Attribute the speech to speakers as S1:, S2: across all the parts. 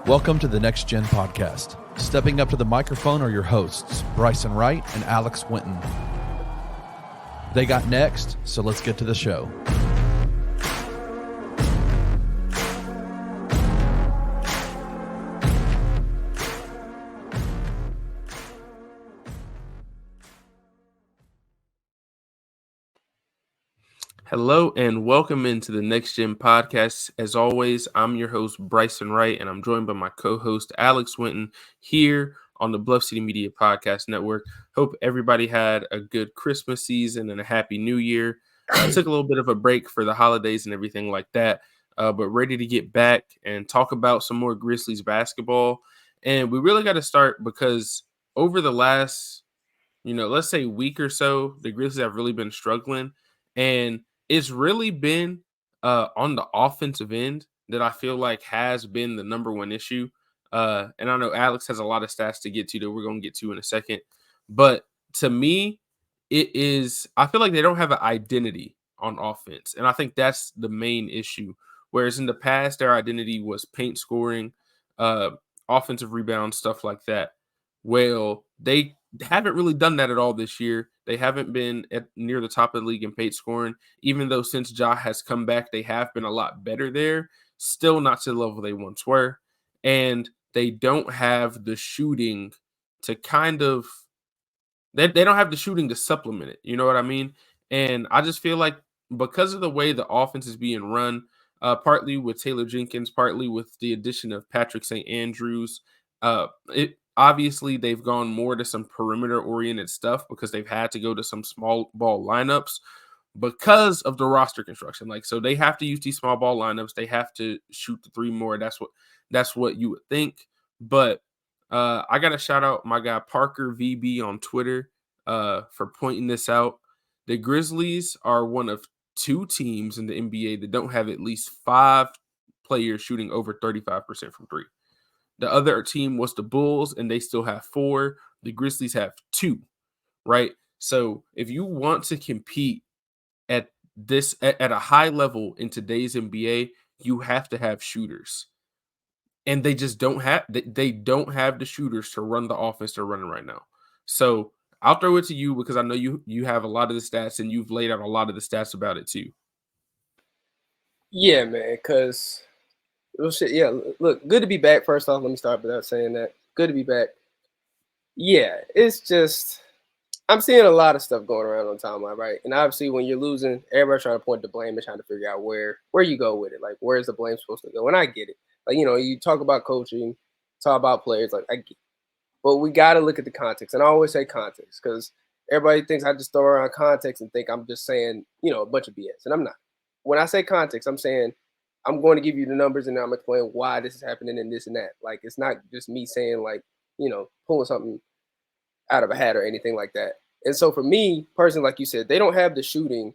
S1: Welcome to the Next Gen Podcast. Stepping up to the microphone are your hosts, Bryson and Alex Winton. They got next, so let's get to the show.
S2: Hello and welcome into the Next Gen Podcast. As always, I'm your host, Bryson Wright, and I'm joined by my co-host, Alex Winton, here on the Bluff City Media Podcast Network. Hope everybody had a good Christmas season and a happy New Year. Took a little bit of a break for the holidays and everything like that, but ready to get back and talk about some more Grizzlies basketball. And we really got to start because over the last, let's say week or so, the Grizzlies have really been struggling. And it's really been on the offensive end that I feel like has been the number one issue. And I know Alex has a lot of stats to get to that we're going to get to in a second. But to me, I feel like they don't have an identity on offense. And I think that's the main issue. Whereas in the past, their identity was paint scoring, offensive rebounds, stuff like that. Well, they haven't really done that at all this year. They haven't been near the top of the league in paint scoring, even though since Ja has come back, they have been a lot better there. Still not to the level they once were. And they don't have the shooting to they don't have the shooting to supplement it. You know what I mean? And I just feel like because of the way the offense is being run, partly with Taylor Jenkins, partly with the addition of Patrick St. Andrews, obviously they've gone more to some perimeter-oriented stuff because they've had to go to some small ball lineups because of the roster construction. So they have to use these small ball lineups. They have to shoot the three more. That's what you would think. But I got to shout out my guy Parker VB on Twitter for pointing this out. The Grizzlies are one of two teams in the NBA that don't have at least 5 players shooting over 35% from three. The other team was the Bulls, and they still have 4. The Grizzlies have 2, right? So if you want to compete at a high level in today's NBA, you have to have shooters. And they just don't have the shooters to run the offense they're running right now. So I'll throw it to you because I know you have a lot of the stats and you've laid out a lot of the stats about it too.
S3: Yeah, man, because yeah, look, good to be back. First off, let me start without saying that. Good to be back. Yeah, it's just I'm seeing a lot of stuff going around on timeline, right? And obviously, when you're losing, everybody's trying to point the blame and trying to figure out where you go with it. Like, where's the blame supposed to go? And I get it. Like, you talk about coaching, talk about players. Like, I get it. But we got to look at the context. And I always say context because everybody thinks I just throw around context and think I'm just saying, a bunch of BS. And I'm not. When I say context, I'm saying I'm going to give you the numbers and I'm going to explain why this is happening and this and that. Like, it's not just me saying, like, pulling something out of a hat or anything like that. And so for me, personally, like you said, they don't have the shooting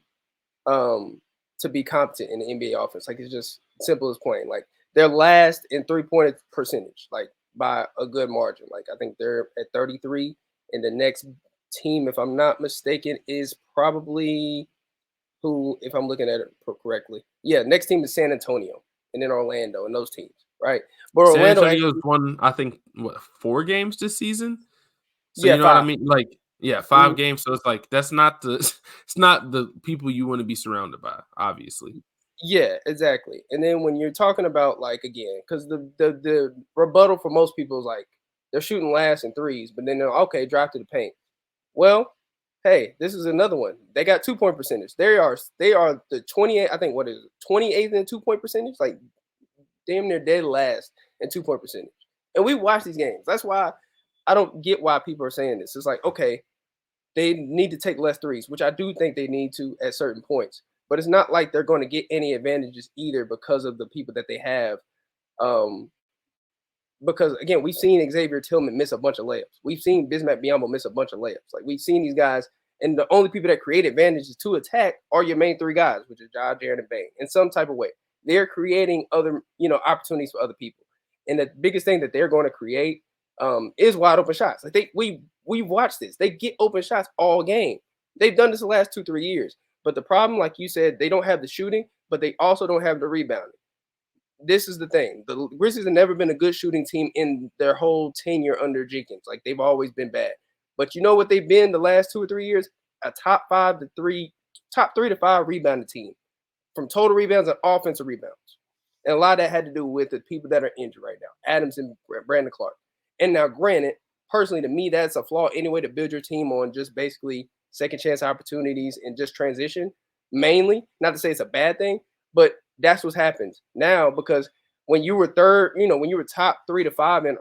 S3: to be competent in the NBA offense. Like, it's just simple as plain. Like, they're last in three-point percentage, like, by a good margin. Like, I think they're at 33. And the next team, if I'm not mistaken, is probably who, if I'm looking at it correctly. Yeah, next team is San Antonio and then Orlando and those teams, right? But
S2: San
S3: Orlando
S2: Antonio's won, I think, 4 games this season? So
S3: yeah,
S2: you know
S3: 5.
S2: what I mean? Like, yeah, 5 games. So it's like it's not the people you want to be surrounded by, obviously.
S3: Yeah, exactly. And then when you're talking about, like, again, because the rebuttal for most people is like they're shooting last in threes, but then they're okay, drive to the paint. Well, hey, this is another one. They got 2-point percentage. They are the 28. I think what is it, 28th in 2-point percentage? Like, damn near dead last in 2-point percentage. And we watch these games. That's why I don't get why people are saying this. It's like, okay, they need to take less threes, which I do think they need to at certain points. But it's not like they're going to get any advantages either because of the people that they have. Because, again, we've seen Xavier Tillman miss a bunch of layups. We've seen Bismack Biyombo miss a bunch of layups. Like, we've seen these guys, and the only people that create advantages to attack are your main 3 guys, which is Ja, Jaren, and Bane, in some type of way. They're creating other, opportunities for other people. And the biggest thing that they're going to create is wide open shots. Like, we've watched this. They get open shots all game. They've done this the last 2-3 years. But the problem, like you said, they don't have the shooting, but they also don't have the rebounding. this is the thing. The Grizzlies have never been a good shooting team in their whole tenure under Jenkins. Like, they've always been bad. But you know what they've been the last 2 or 3 years? A top 3 to 5 rebounding team from total rebounds and offensive rebounds. And a lot of that had to do with the people that are injured right now, Adams and Brandon Clark. And now, granted, personally, to me, that's a flaw anyway, to build your team on just basically second chance opportunities and just transition mainly. Not to say it's a bad thing, but that's what happens now, because when you were third, when you were top 3 to 5 and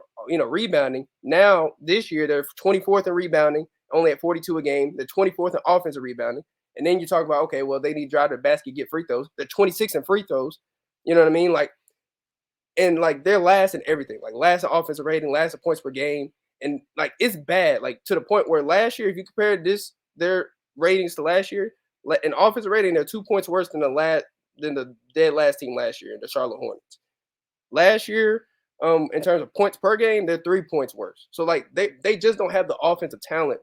S3: rebounding, now this year they're 24th in rebounding, only at 42 a game. They're 24th in offensive rebounding. And then you talk about, okay, well, they need to drive to the basket, get free throws. They're 26th in free throws. You know what I mean? And they're last in everything, like last in offensive rating, last in points per game. And it's bad, to the point where last year, if you compare their ratings to last year, in offensive rating, they're 2 points worse than the dead last team last year, the Charlotte Hornets. Last year, in terms of points per game, they're 3 points worse. So they just don't have the offensive talent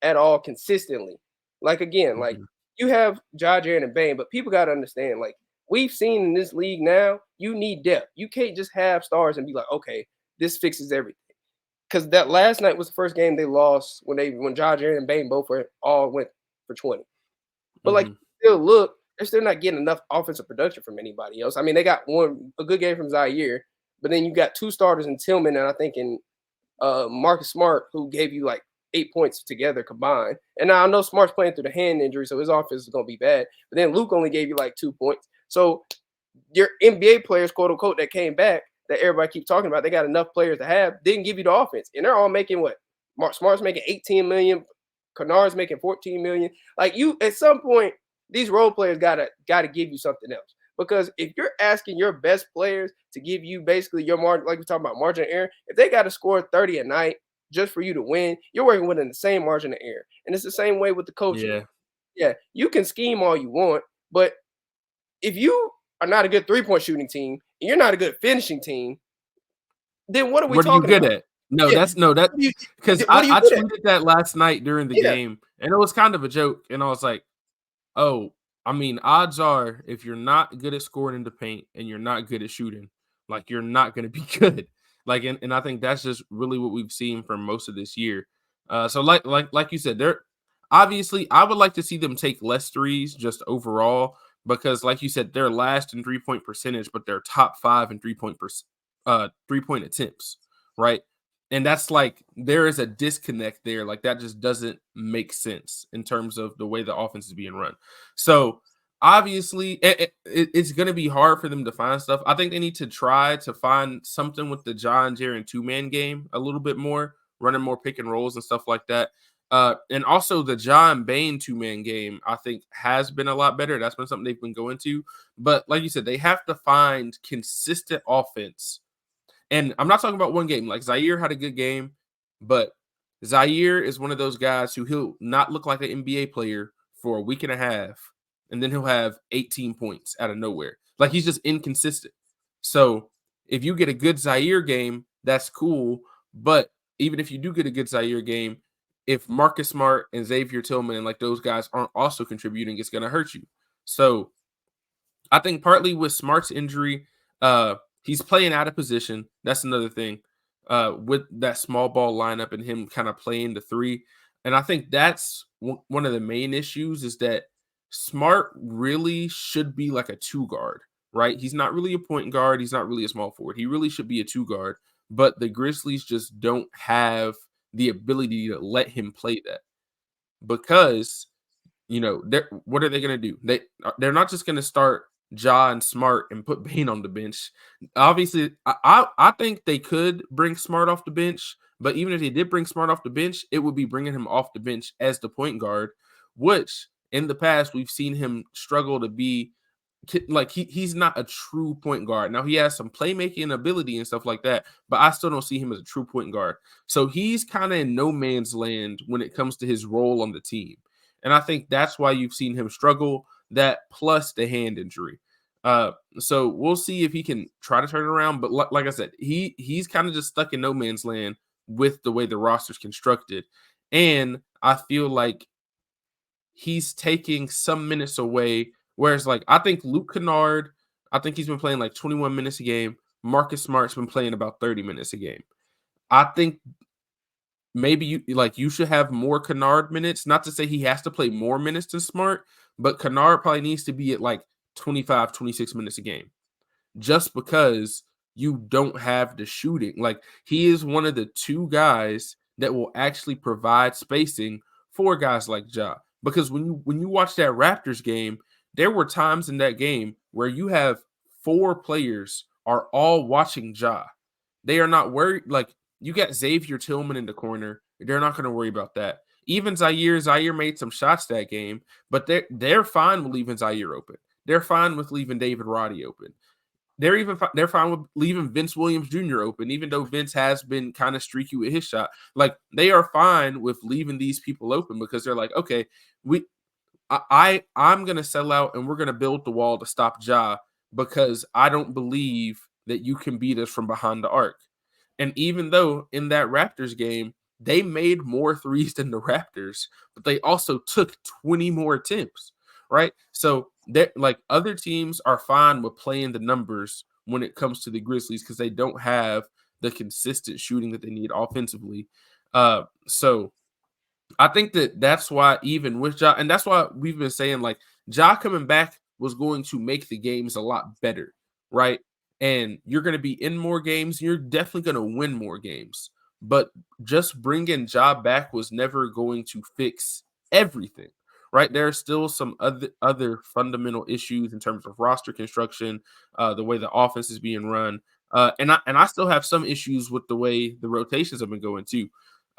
S3: at all consistently. You have Ja, Jaren, and Bane, but people got to understand, we've seen in this league now, you need depth. You can't just have stars and be like, okay, this fixes everything. Because that last night was the first game they lost when Ja, Jaren, and Bane both all went for 20. But they're still not getting enough offensive production from anybody else. I mean, they got a good game from Zaire, but then you got 2 starters in Tillman and I think in Marcus Smart, who gave you 8 points together combined. And now I know Smart's playing through the hand injury, so his offense is going to be bad. But then Luke only gave you 2 points. So your NBA players, quote unquote, that came back, that everybody keeps talking about, they got enough players to have, didn't give you the offense. And they're all making what? Smart's making 18 million, Kennard's making 14 million. At some point, these role players gotta give you something else. Because if you're asking your best players to give you basically your margin, like we're talking about margin of error, if they got to score 30 a night just for you to win, you're working within the same margin of error. And it's the same way with the coaching. Yeah, you can scheme all you want, but if you are not a good 3-point shooting team and you're not a good finishing team, then what are we talking about?
S2: What are you good at? No, because I tweeted that last night during the game, and it was kind of a joke. And I was like, oh, I mean, odds are if you're not good at scoring in the paint and you're not good at shooting, you're not going to be good. And I think that's just really what we've seen for most of this year. So like you said, obviously I would like to see them take less threes just overall, because like you said, they're last in 3-point percentage, but they're top 5 in 3-point attempts, right? And that's there is a disconnect there. That just doesn't make sense in terms of the way the offense is being run. So obviously it's going to be hard for them to find stuff. I think they need to try to find something with the John Jaren 2-man game a little bit more, running more pick and rolls and stuff like that. And also the John Bane 2-man game, I think, has been a lot better. That's been something they've been going to. But like you said, they have to find consistent offense. And I'm not talking about one game. Zaire had a good game, but Zaire is one of those guys who he'll not look like an NBA player for a week and a half, and then he'll have 18 points out of nowhere. He's just inconsistent. So if you get a good Zaire game, that's cool. But even if you do get a good Zaire game, if Marcus Smart and Xavier Tillman and those guys aren't also contributing, it's going to hurt you. So I think partly with Smart's injury, he's playing out of position. That's another thing with that small ball lineup and him kind of playing the 3. And I think that's one of the main issues, is that Smart really should be a 2 guard, right? He's not really a point guard. He's not really a small forward. He really should be a 2 guard, but the Grizzlies just don't have the ability to let him play that, because, what are they going to do? They're not just going to start Ja and Smart and put Bane on the bench. Obviously, I think they could bring Smart off the bench, but even if they did bring Smart off the bench, it would be bringing him off the bench as the point guard, which in the past we've seen him struggle to be he's not a true point guard. Now he has some playmaking ability and stuff like that, but I still don't see him as a true point guard. So he's kind of in no man's land when it comes to his role on the team. And I think that's why you've seen him struggle, that plus the hand injury. So we'll see if he can try to turn it around. But like I said, he's kind of just stuck in no man's land with the way the roster's constructed. And I feel like he's taking some minutes away. Whereas, I think Luke Kennard, I think he's been playing like 21 minutes a game. Marcus Smart's been playing about 30 minutes a game. I think maybe you should have more Kennard minutes. Not to say he has to play more minutes than Smart, but Kennard probably needs to be at like 25, 26 minutes a game. Just because you don't have the shooting. Like, he is one of the two guys that will actually provide spacing for guys like Ja. Because when you watch that Raptors game, there were times in that game where you have 4 players are all watching Ja. They are not worried. Like, you got Xavier Tillman in the corner. They're not going to worry about that. Even Zaire made some shots that game, but they're fine with leaving Zaire open. They're fine with leaving David Roddy open. They're fine with leaving Vince Williams Jr. open, even though Vince has been kind of streaky with his shot. Like, they are fine with leaving these people open because they're like, okay, I'm gonna sell out and we're gonna build the wall to stop Ja because I don't believe that you can beat us from behind the arc. And even though in that Raptors game they made more threes than the Raptors, but they also took 20 more attempts, right? So that, like, other teams are fine with playing the numbers when it comes to the Grizzlies because they don't have the consistent shooting that they need offensively. So I think that's why, even with Ja, and that's why we've been saying, like, Ja coming back was going to make the games a lot better, right? And you're going to be in more games. You're definitely going to win more games. But just bringing Ja back was never going to fix everything, right? There are still some other fundamental issues in terms of roster construction, the way the offense is being run, and I still have some issues with the way the rotations have been going too.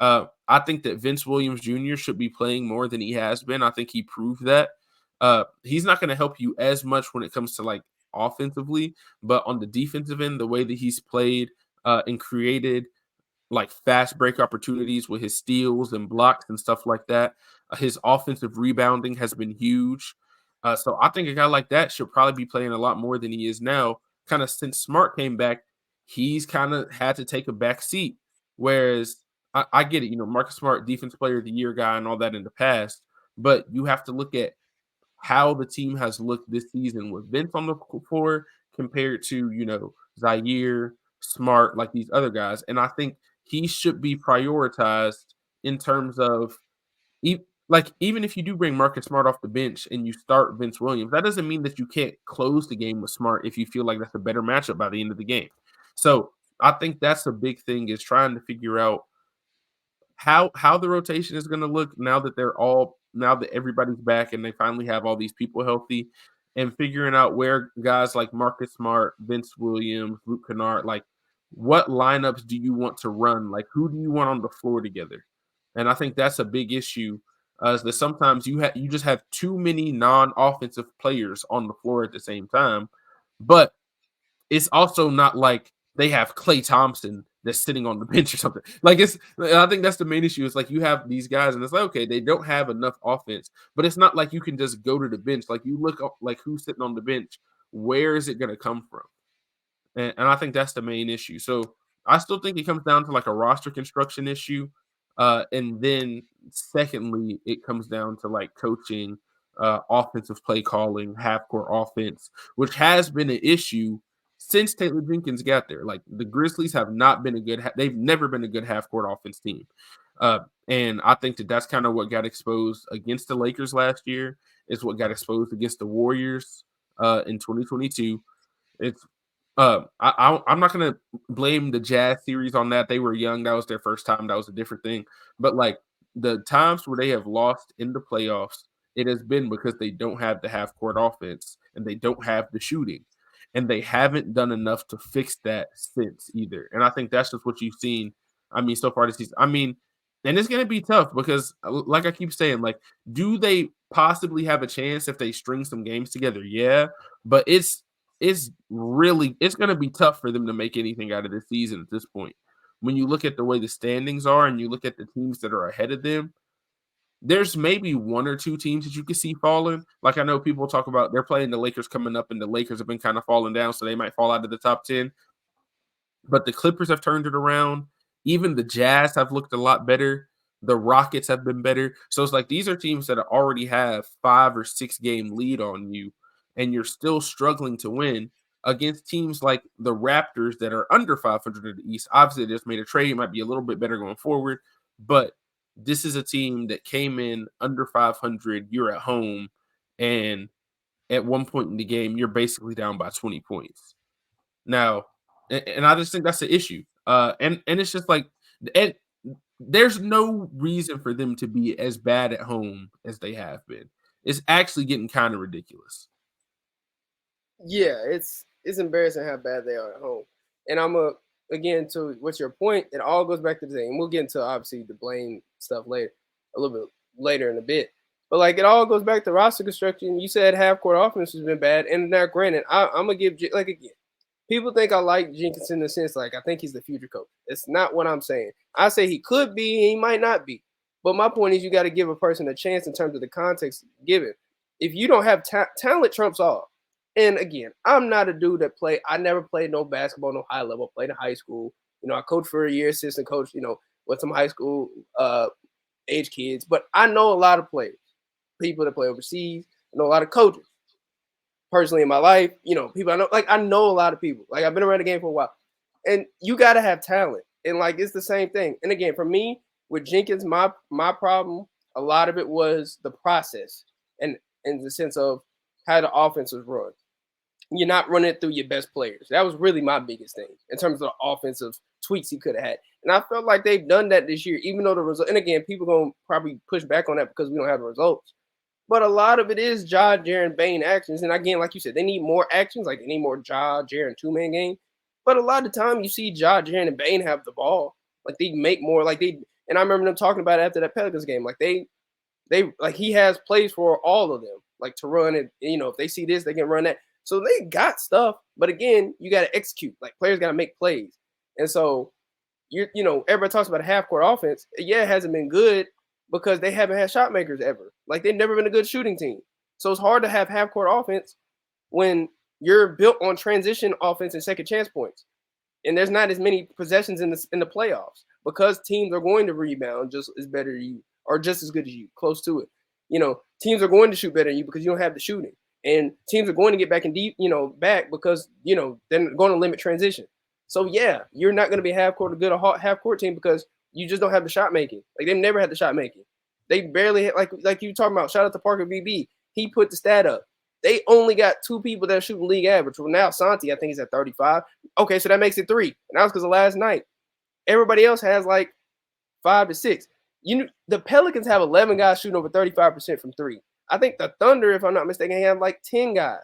S2: I think that Vince Williams Jr. should be playing more than he has been. I think he proved that. He's not going to help you as much when it comes to, like, offensively, but on the defensive end, the way that he's played and created like fast break opportunities with his steals and blocks and stuff like that. His offensive rebounding has been huge. So I think a guy like that should probably be playing a lot more than he is now. Kind of since Smart came back, he's kind of had to take a back seat. Whereas I get it, Marcus Smart, defense player of the year guy and all that in the past, but you have to look at how the team has looked this season with Vince on the floor compared to, Zaire, Smart, like these other guys. And I think he should be prioritized in terms of, like, even if you do bring Marcus Smart off the bench and you start Vince Williams, that doesn't mean that you can't close the game with Smart if you feel like that's a better matchup by the end of the game. So I think that's a big thing, is trying to figure out how the rotation is going to look now that everybody's back and they finally have all these people healthy, and figuring out where guys like Marcus Smart, Vince Williams, Luke Kennard, like, what lineups do you want to run? Like, who do you want on the floor together? And I think that's a big issue, is that sometimes you just have too many non-offensive players on the floor at the same time. But it's also not like they have Klay Thompson that's sitting on the bench or something. Like, I think that's the main issue. It's like you have these guys, and it's like, okay, they don't have enough offense, but it's not like you can just go to the bench. Like, you look up, like, who's sitting on the bench, where is it going to come from? And I think that's the main issue. So I still think it comes down to, like, a roster construction issue. And then secondly, it comes down to, like, coaching, offensive play calling, half court offense, which has been an issue since Taylor Jenkins got there. Like, the Grizzlies have not been they've never been a good half court offense team. And I think that's kind of what got exposed against the Lakers last year, is what got exposed against the Warriors in 2022. It's I'm not gonna blame the Jazz series on that. They were young. That was their first time. That was a different thing. But, like, the times where they have lost in the playoffs, it has been because they don't have the half court offense and they don't have the shooting. And they haven't done enough to fix that since either. And I think that's just what you've seen. I mean, so far this season. I mean, and it's gonna be tough because, like I keep saying, like, do they possibly have a chance if they string some games together? Yeah, but it's going to be tough for them to make anything out of this season at this point. When you look at the way the standings are and you look at the teams that are ahead of them, there's maybe one or two teams that you can see falling. Like, I know people talk about they're playing the Lakers coming up, and the Lakers have been kind of falling down, so they might fall out of the top 10. But the Clippers have turned it around. Even the Jazz have looked a lot better. The Rockets have been better. So it's like these are teams that already have 5 or 6 game lead on you. and you're still struggling to win against teams like the Raptors that are under 500 in the East. Obviously, they just made a trade. It might be a little bit better going forward, but this is a team that came in under 500. You're at home, and at one point in the game, you're basically down by 20 points. Now, and I just think that's the issue. And it's just like, and there's no reason for them to be as bad at home as they have been. It's actually getting kind of ridiculous.
S3: Yeah, it's embarrassing how bad they are at home. And again, to what's your point, it all goes back to the thing. And we'll get into obviously the blame stuff later, a little bit later in a bit. But like it all goes back to roster construction. You said half court offense has been bad, and now granted, I'm gonna give like again. People think I like Jenkins in the sense like I think he's the future coach. It's not what I'm saying. I say he could be, he might not be. But my point is you got to give a person a chance in terms of the context given. If you don't have talent, trumps all. And again, I'm not a dude that I never played no basketball, no high level. Played in high school. I coached for a year, assistant coach. With some high school age kids. But I know a lot of players, people that play overseas. I know a lot of coaches. Personally in my life, people I know, like I know a lot of people. Like I've been around the game for a while. And you gotta have talent. And like it's the same thing. And again, for me, with Jenkins, my problem, a lot of it was the process and in the sense of how the offense was run. You're not running it through your best players. That was really my biggest thing in terms of the offensive tweaks he could have had. And I felt like they've done that this year, even though the result, and again, people gonna probably push back on that because we don't have the results. But a lot of it is Ja, Jaren, Bane actions. And again, like you said, they need more actions. Like they need more Ja, Jaren two-man game. But a lot of the time you see Ja, Jaren, and Bane have the ball. Like they make more. And I remember them talking about it after that Pelicans game. Like they like he has plays for all of them. Like to run it. If they see this, they can run that. So they got stuff. But again, you got to execute. Like players got to make plays. And so everybody talks about a half-court offense. Yeah, it hasn't been good. Because they haven't had shot makers ever. Like they've never been a good shooting team. So it's hard to have half-court offense when you're built on transition offense and second chance points. And there's not as many possessions in the playoffs because teams are going to rebound just as better as you or just as good as you, close to it. Teams are going to shoot better than you because you don't have the shooting. And teams are going to get back in deep, back because, they're going to limit transition. So yeah, you're not going to be a good half-court team because you just don't have the shot making. Like they've never had the shot making. They barely hit, like you talking about. Shout out to Parker VB. He put the stat up. They only got 2 people that are shooting league average. Well, now Santi, I think he's at 35. Okay, so that makes it 3. And that was because of last night. Everybody else has like 5 to 6. The Pelicans have 11 guys shooting over 35% from 3. I think the Thunder, if I'm not mistaken, have like 10 guys.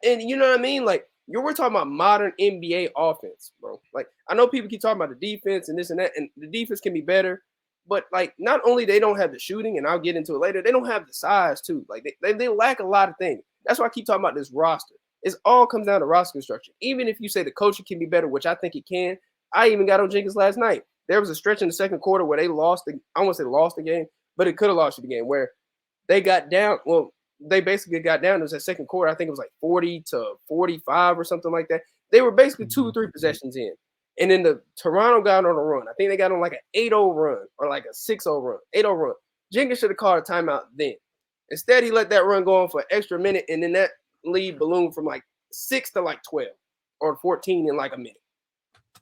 S3: And you know what I mean? Like we're talking about modern NBA offense, bro. Like I know people keep talking about the defense and this and that, and the defense can be better, but like not only they don't have the shooting, and I'll get into it later, they don't have the size too. Like they lack a lot of things. That's why I keep talking about this roster. It all comes down to roster construction. Even if you say the coaching can be better, which I think it can, I even got on Jenkins last night. There was a stretch in the second quarter where they lost I won't say lost the game, but it could have lost you the game where they got down. Well, they basically got down. It was that second quarter. I think it was like 40 to 45 or something like that. They were basically 2 or 3 possessions in. And then the Toronto got on a run. I think they got on like an 8-0 run or like a 6-0 run, 8-0 run. Jenkins should have called a timeout then. Instead, he let that run go on for an extra minute, and then that lead ballooned from like 6 to like 12 or 14 in like a minute.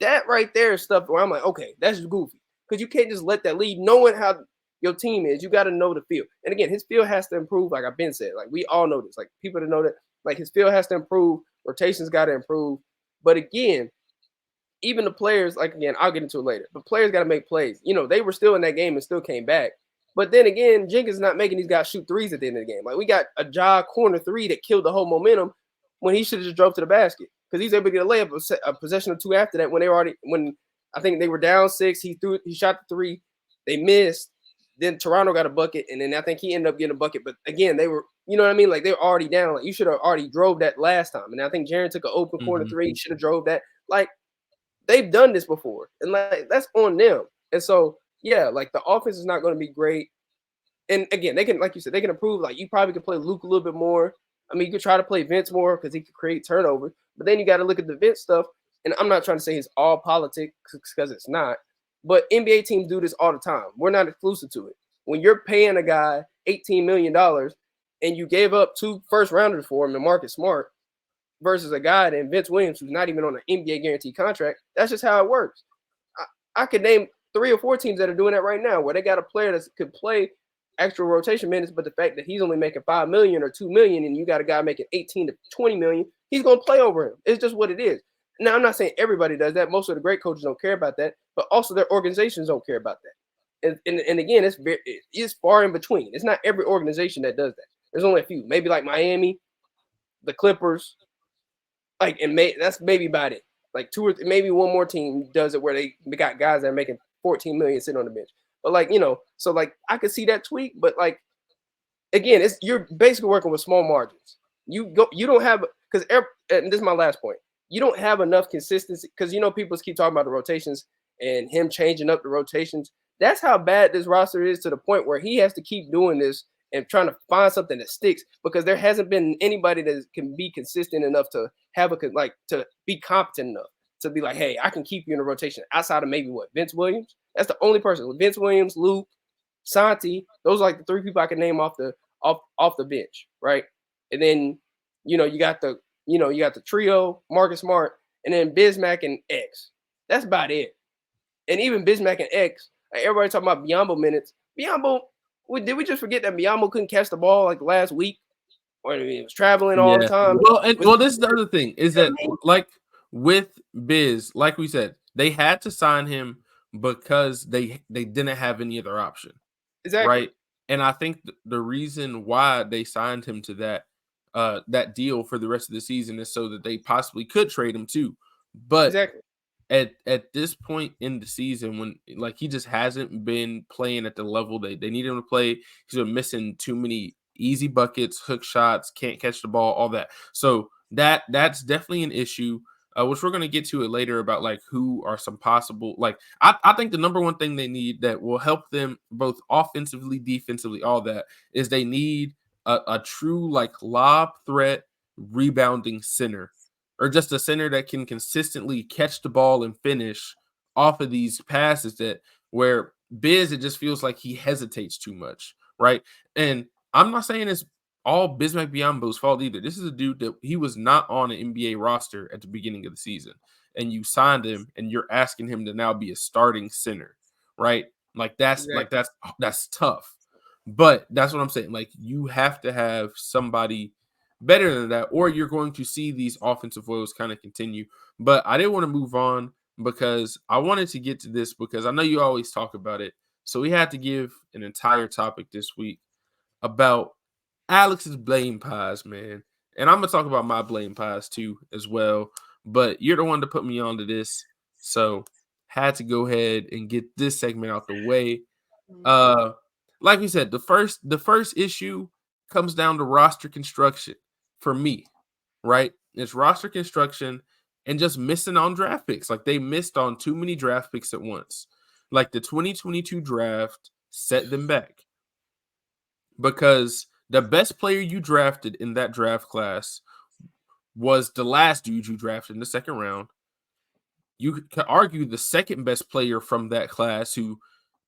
S3: That right there is stuff where I'm like, okay, that's goofy. Because you can't just let that lead knowing how your team is. You got to know the field. And again, his field has to improve, like I've been said. Like we all know this. Like people that know that, like his field has to improve. Rotations got to improve. But again, even the players, like again, I'll get into it later. The players got to make plays. They were still in that game and still came back. But then again, Jenkins not making these guys shoot threes at the end of the game. Like we got a Ja corner 3 that killed the whole momentum when he should have just drove to the basket because he's able to get a layup, a possession or 2 after that when I think they were down 6, he shot the 3, they missed. Then Toronto got a bucket, and then I think he ended up getting a bucket. But again, they were, you know what I mean? Like they were already down. Like you should have already drove that last time. And I think Jaren took an open corner 3. He should have drove that. Like they've done this before, and like that's on them. And so yeah, like the offense is not going to be great. And again, they can, like you said, they can improve. Like you probably could play Luke a little bit more. I mean, you could try to play Vince more because he could create turnovers. But then you got to look at the Vince stuff. And I'm not trying to say it's all politics because it's not. But NBA teams do this all the time. We're not exclusive to it. When you're paying a guy $18 million and you gave up 2 first-rounders for him, and Marcus Smart, versus a guy named Vince Williams who's not even on an NBA guaranteed contract. That's just how it works. I could name 3 or 4 teams that are doing that right now, where they got a player that could play extra rotation minutes, but the fact that he's only making $5 million or $2 million, and you got a guy making 18 to 20 million, he's going to play over him. It's just what it is. Now, I'm not saying everybody does that. Most of the great coaches don't care about that, but also their organizations don't care about that. And again, it's far in between. It's not every organization that does that. There's only a few, maybe like Miami, the Clippers, that's maybe about it. Like 2 or maybe one more team does it where they got guys that are making 14 million sitting on the bench. But so I could see that tweak, but again, you're basically working with small margins. You don't have, because and this is my last point. You don't have enough consistency, because people keep talking about the rotations and him changing up the rotations. That's how bad this roster is, to the point where he has to keep doing this and trying to find something that sticks, because there hasn't been anybody that can be consistent enough to have to be competent enough to be like, hey, I can keep you in a rotation, outside of maybe Vince Williams. That's the only person. Vince Williams, Luke, Santi. Those are the 3 people I can name off the bench, right? And then you got the trio, Marcus Smart, and then Bismack and X. That's about it. And even Bismack and X, everybody talking about Biyombo minutes. Biyombo, did we just forget that Biyombo couldn't catch the ball last week? Or he was traveling all the time.
S2: Well, this is the other thing, is that with Biz, like we said, they had to sign him because they didn't have any other option.
S3: Exactly.
S2: Right. And I think the reason why they signed him to that deal for the rest of the season is so that they possibly could trade him too. But
S3: exactly.
S2: At this point in the season, when he just hasn't been playing at the level they need him to play, he's been missing too many easy buckets, hook shots, can't catch the ball, all that. So that's definitely an issue, which we're going to get to it later about who are some possible, I think the number one thing they need that will help them both offensively, defensively, all that, is they need a true lob threat rebounding center, or just a center that can consistently catch the ball and finish off of these passes, where Biz, it just feels like he hesitates too much, right? And I'm not saying it's all Bismack Biyombo's fault either. This is a dude that he was not on an NBA roster at the beginning of the season, and you signed him, and you're asking him to now be a starting center, right? That's tough. But that's what I'm saying. You have to have somebody better than that, or you're going to see these offensive woes kind of continue. But I didn't want to move on, because I wanted to get to this, because I know you always talk about it. So we had to give an entire topic this week about Alex's blame pies, man. And I'm going to talk about my blame pies too as well. But you're the one to put me onto this, so had to go ahead and get this segment out the way. Like we said, the first issue comes down to roster construction for me, right? It's roster construction and just missing on draft picks. They missed on too many draft picks at once. The 2022 draft set them back, because the best player you drafted in that draft class was the last dude you drafted in the second round. You could argue the second best player from that class, who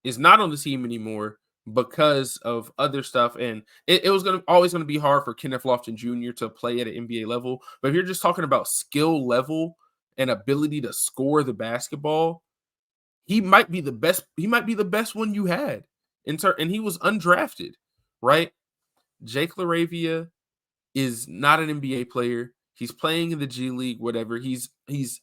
S2: is not on the team anymore because of other stuff. And it was always going to be hard for Kenneth Lofton Jr. to play at an NBA level. But if you're just talking about skill level and ability to score the basketball, he might be the best. He might be the best one you had. And he was undrafted, right? Jake LaRavia is not an NBA player. He's playing in the G League, whatever. He's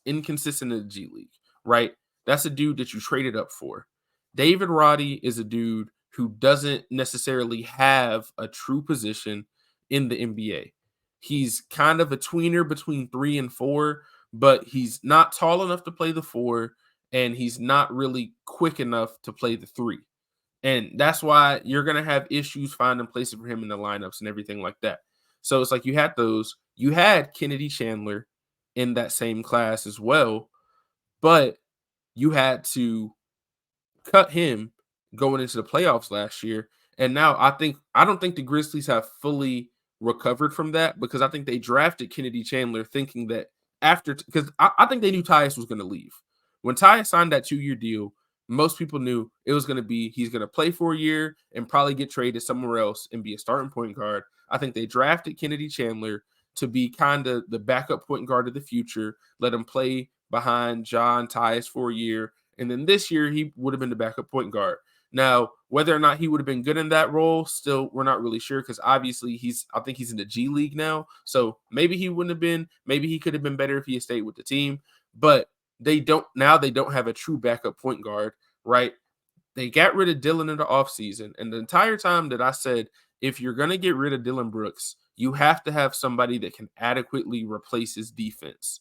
S2: inconsistent in the G League, right? That's a dude that you traded up for. David Roddy is a dude who doesn't necessarily have a true position in the NBA. He's kind of a tweener between 3 and 4, but he's not tall enough to play the 4, and he's not really quick enough to play the 3. And that's why you're going to have issues finding places for him in the lineups and everything like that. So it's you had those. You had Kennedy Chandler in that same class as well, but you had to cut him going into the playoffs last year. And now I don't think the Grizzlies have fully recovered from that, because I think they drafted Kennedy Chandler thinking that because I think they knew Tyus was going to leave. When Tyus signed that 2-year deal, most people knew it was going to be he's going to play for a year and probably get traded somewhere else and be a starting point guard. I think they drafted Kennedy Chandler to be kind of the backup point guard of the future, let him play behind John Tyus for a year. And then this year, he would have been the backup point guard. Now, whether or not he would have been good in that role, still, we're not really sure because obviously I think he's in the G League now. So maybe he wouldn't have been, maybe he could have been better if he had stayed with the team. But they don't have a true backup point guard, right? They got rid of Dillon in the offseason. And the entire time that I said, if you're going to get rid of Dillon Brooks, you have to have somebody that can adequately replace his defense.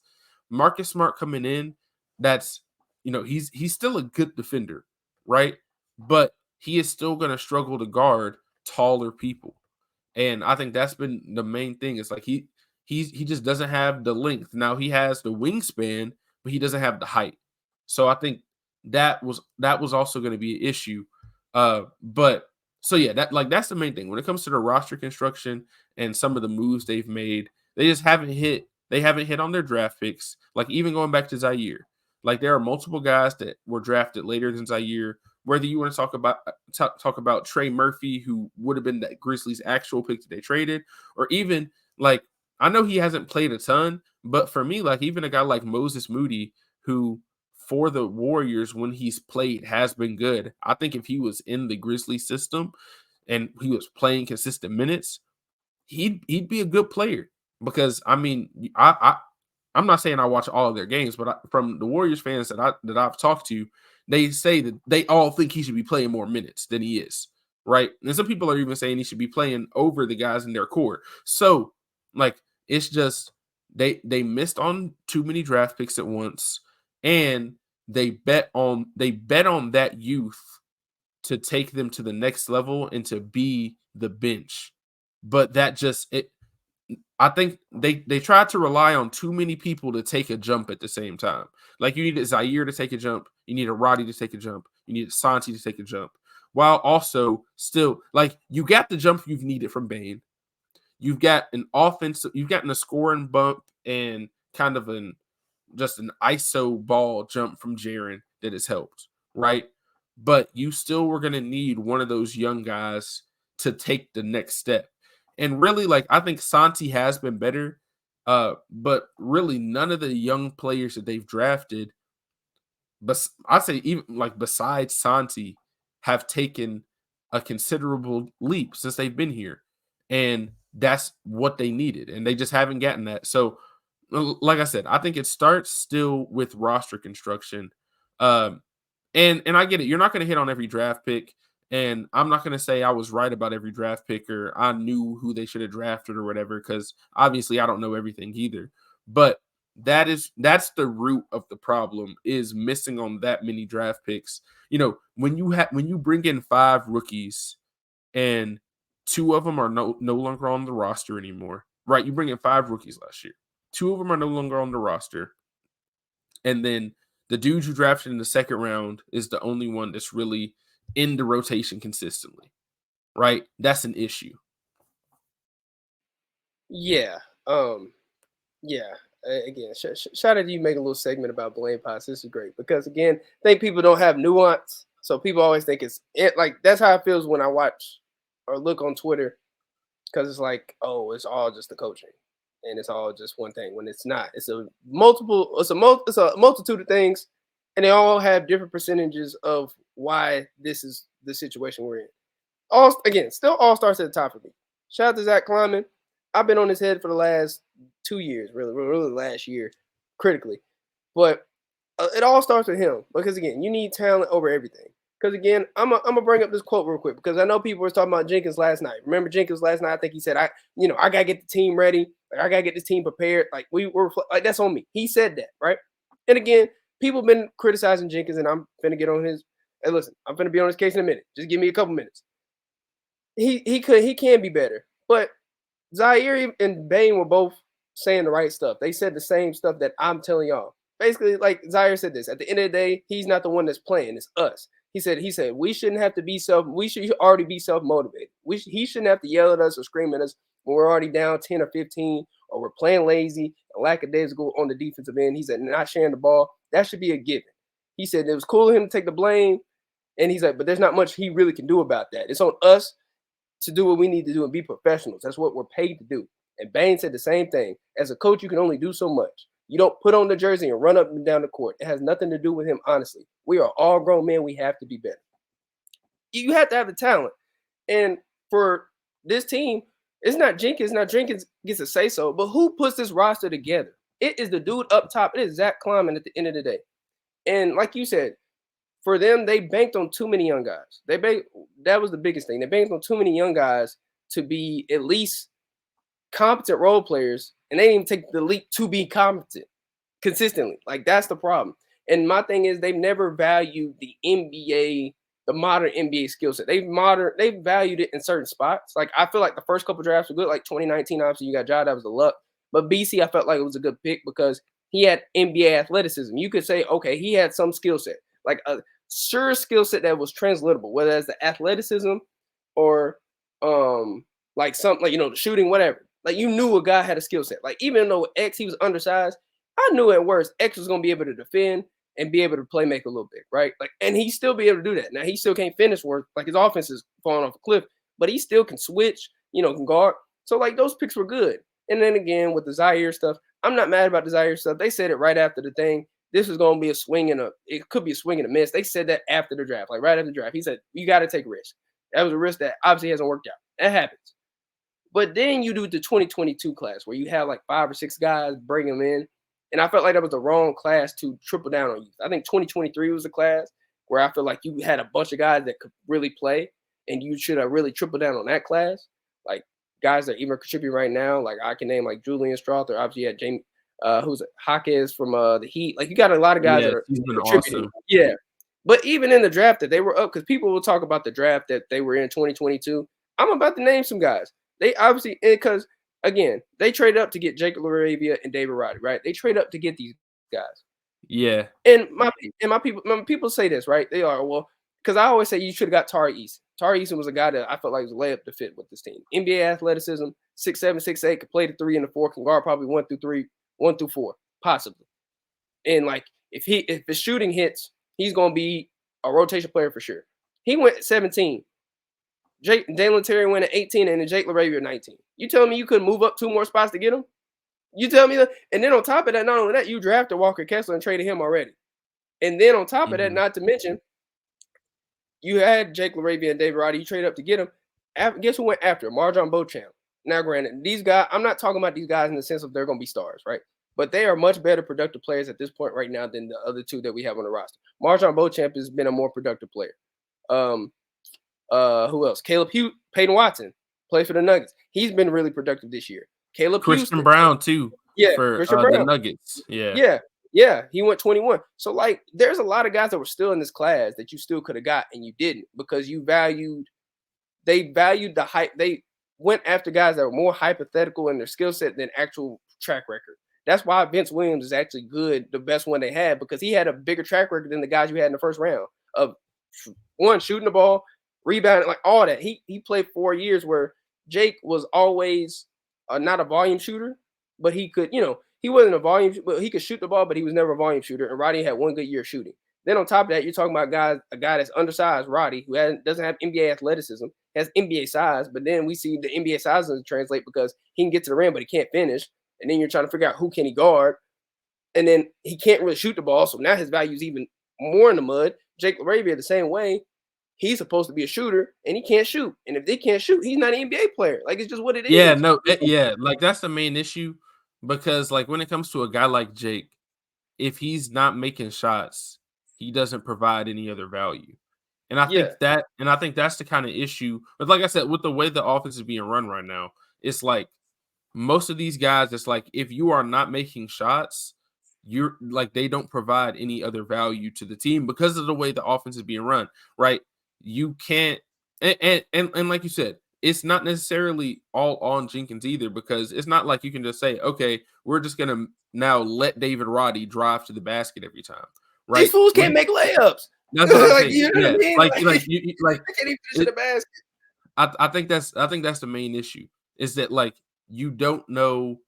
S2: Marcus Smart coming in, that's, he's still a good defender, right? But he is still going to struggle to guard taller people. And I think that's been the main thing. It's like he just doesn't have the length. Now he has the wingspan, but he doesn't have the height. So I think that was also going to be an issue. But so yeah, that's the main thing. When it comes to the roster construction and some of the moves they've made, they just haven't hit. They haven't hit on their draft picks. Like even going back to Zaire, like there are multiple guys that were drafted later than Zaire. Whether you want to talk about Trey Murphy, who would have been that Grizzlies' actual pick that they traded, or even like I know he hasn't played a ton, but for me, like even a guy like Moses Moody, who for the Warriors when he's played has been good. I think if he was in the Grizzlies system and he was playing consistent minutes, he'd be a good player. Because I mean, I'm not saying I watch all of their games, but from the Warriors fans that I've talked to, they say that they all think he should be playing more minutes than he is, right? And some people are even saying he should be playing over the guys in their core. So, like, it's just they missed on too many draft picks at once, and they bet on that youth to take them to the next level and to be the bench. But that just I think they tried to rely on too many people to take a jump at the same time. Like you need a Zaire to take a jump, you need a Roddy to take a jump, you need a Santi to take a jump, while also still like you got the jump you've needed from Bane. You've got an offense, you've gotten a scoring bump and kind of just an ISO ball jump from Jaren that has helped, right? But you still were going to need one of those young guys to take the next step. And really, like, I think Santi has been better, but really none of the young players that they've drafted, but I'd say even like besides Santi, have taken a considerable leap since they've been here. And that's what they needed. And they just haven't gotten that. So, like I said, I think it starts still with roster construction. And I get it. You're not going to hit on every draft pick. And I'm not going to say I was right about every draft pick or I knew who they should have drafted or whatever, because obviously I don't know everything either. But that's the root of the problem, is missing on that many draft picks. You know, when you bring in 5 rookies and 2 of them are no longer on the roster anymore, right? You bring in 5 rookies last year. 2 of them are no longer on the roster. And then the dude you drafted in the second round is the only one that's really in the rotation consistently, right? That's an issue.
S3: Yeah. Yeah. Again, shout out to you making a little segment about blame pots. This is great because, again, I think people don't have nuance. So people always think like that's how it feels when I watch or look on Twitter, because it's like, oh, it's all just the coaching and it's all just one thing, when it's not. It's a multitude of things, and they all have different percentages of why this is the situation we're in. Still all starts at the top of me. Shout out to Zach Kleiman. I've been on his head for the last 2 years, really last year, critically. But it all starts with him because, again, you need talent over everything. Because, again, I'm gonna bring up this quote real quick because I know people were talking about Jenkins last night. Remember Jenkins last night? I think he said, I gotta get the team ready. Like, I gotta get this team prepared. Like, we were like, that's on me. He said that, right? And again, people have been criticizing Jenkins, and I'm finna get on his. Hey, listen, I'm finna be on his case in a minute. Just give me a couple minutes. He can be better, but Zaire and Bane were both saying the right stuff. They said the same stuff that I'm telling y'all. Basically, like Zaire said this, at the end of the day, he's not the one that's playing, it's us. He said we shouldn't have to be we should already be self-motivated. He shouldn't have to yell at us or scream at us when we're already down 10 or 15 or we're playing lazy and lackadaisical on the defensive end. He said not sharing the ball. That should be a given. He said it was cool of him to take the blame. And he's like, but there's not much he really can do about that. It's on us to do what we need to do and be professionals. That's what we're paid to do. And Bane said the same thing. As a coach, you can only do so much. You don't put on the jersey and run up and down the court. It has nothing to do with him, honestly. We are all grown men. We have to be better. You have to have the talent. And for this team, it's not Jenkins. Now Jenkins gets to say so, but who puts this roster together? It is the dude up top. It is Zach Kleiman at the end of the day. And like you said, for them, they banked on too many young guys. That was the biggest thing. They banked on too many young guys to be at least competent role players, and they didn't even take the leap to be competent consistently. Like, that's the problem. And my thing is, they've never valued the NBA, the modern NBA skill set. They've valued it in certain spots. Like, I feel like the first couple drafts were good. Like 2019, obviously you got Ja, that was the luck. But BC, I felt like it was a good pick because he had NBA athleticism. You could say, okay, he had some skill set, like a sure skill set that was translatable, whether it's the athleticism or like something like, the shooting, whatever. Like, you knew a guy had a skill set. Like, even though X, he was undersized, I knew at worst X was going to be able to defend and be able to play make a little bit, right? Like, and he still be able to do that. Now, he still can't finish work. Like, his offense is falling off a cliff, but he still can switch, can guard. So, like, those picks were good. And then again, with the Zaire stuff, I'm not mad about the Zaire stuff. They said it right after the thing. This is going to be it could be a swing and a miss. They said that after the draft, like right after the draft. He said, you got to take risks. That was a risk that obviously hasn't worked out. That happens. But then you do the 2022 class where you have like 5 or 6 guys, bring them in. And I felt like that was the wrong class to triple down on youth. I think 2023 was the class where I feel like you had a bunch of guys that could really play, and you should have really tripled down on that class. Like guys that even contribute right now, like I can name like Julian Strother. Obviously, you had James, who's Hawkes from the Heat. Like you got a lot of guys that are contributing. Awesome. Yeah. But even in the draft that they were up, because people will talk about the draft that they were in 2022. I'm about to name some guys. They obviously, because again, they traded up to get Jake LaRavia and David Roddy, right? They trade up to get these guys.
S2: Yeah.
S3: And my people say this, right? They are, well, because I always say you should have got Tari Eason. Tari Eason was a guy that I felt like was a layup to fit with this team. NBA athleticism, 6'7", 6'8", could play the 3 and the 4, can guard probably 1 through 4, possibly. And like if the shooting hits, he's gonna be a rotation player for sure. He went at 17. Dalen Terry went at 18 and then Jake LaRavia at 19. You telling me you couldn't move up 2 more spots to get him? You tell me that? And then on top of that, not only that, you drafted Walker Kessler and traded him already. And then on top of that, not to mention, you had Jake LaRavia and David Roddy. You traded up to get him. Guess who went after him? Marjon Beauchamp. Now, granted, these guys, I'm not talking about these guys in the sense of they're going to be stars, right? But they are much better productive players at this point right now than the other 2 that we have on the roster. Marjon Beauchamp has been a more productive player. Who else? Peyton Watson played for the Nuggets. He's been really productive this year.
S2: Christian Brown too.
S3: Yeah,
S2: for
S3: Brown.
S2: The Nuggets.
S3: Yeah. He went 21. So like, there's a lot of guys that were still in this class that you still could have got and you didn't because they valued the hype. They went after guys that were more hypothetical in their skill set than actual track record. That's why Vince Williams is actually good, the best one they had, because he had a bigger track record than the guys you had in the first round of one, shooting the ball, rebounding, like all that. He played 4 years where Jake was always not a volume shooter, but he could, he wasn't a volume, but he could shoot the ball, but he was never a volume shooter. And Roddy had 1 good year shooting. Then on top of that, you're talking about a guy that's undersized, Roddy, who doesn't have NBA athleticism, has NBA size, but then we see the NBA size doesn't translate because he can get to the rim, but he can't finish. And then you're trying to figure out who can he guard. And then he can't really shoot the ball. So now his value is even more in the mud. Jake LaRavia, the same way, he's supposed to be a shooter and he can't shoot. And if they can't shoot, he's not an NBA player. Like, it's just what it is.
S2: Yeah, no, like that's the main issue because like when it comes to a guy like Jake, if he's not making shots, he doesn't provide any other value. And I think that's the kind of issue. But like I said, with the way the offense is being run right now, it's like most of these guys, it's like if you are not making shots, you're like they don't provide any other value to the team because of the way the offense is being run, right? You can't and like you said, it's not necessarily all on Jenkins either, because it's not like you can just say, okay, we're just gonna now let David Roddy drive to the basket every time, right?
S3: These fools can't make layups.
S2: That's what I'm
S3: like,
S2: saying.
S3: you know what I mean?
S2: Like
S3: they
S2: like
S3: can't even finish the basket.
S2: I think that's the main issue is that like you don't know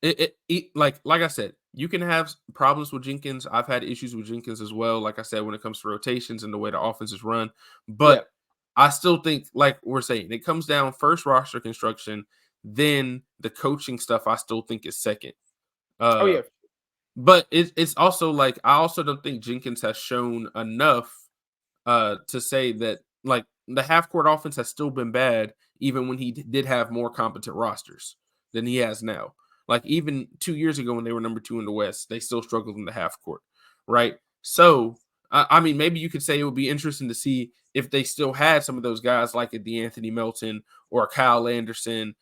S2: like I said, you can have problems with Jenkins. I've had issues with Jenkins as well. Like I said, when it comes to rotations and the way the offense is run, but I still think, like we're saying, it comes down first roster construction, then the coaching stuff. I still think is second.
S3: Oh yeah,
S2: But it's also like I also don't think Jenkins has shown enough to say that like the half court offense has still been bad, even when he did have more competent rosters than he has now. Like even 2 years ago when they were number 2 in the West, they still struggled in the half court, right? So I mean, maybe you could say it would be interesting to see if they still had some of those guys like a DeAnthony Melton or Kyle Anderson,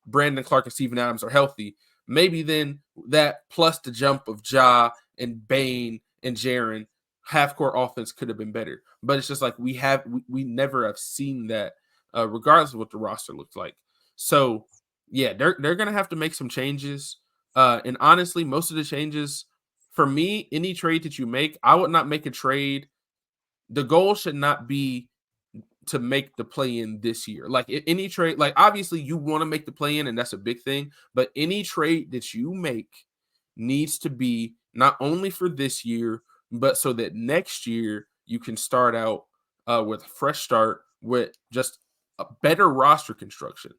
S2: Brandon Clark and Steven Adams are healthy. Maybe then that plus the jump of Ja and Bane and Jaren, half court offense could have been better. But it's just like we never have seen that, regardless of what the roster looks like. So yeah, they're gonna have to make some changes. And honestly, most of the changes for me, any trade that you make, I would not make a trade. The goal should not be to make the play in this year. Like any trade, like obviously you want to make the play in, and that's a big thing. But any trade that you make needs to be not only for this year, but so that next year you can start out with a fresh start with just a better roster construction.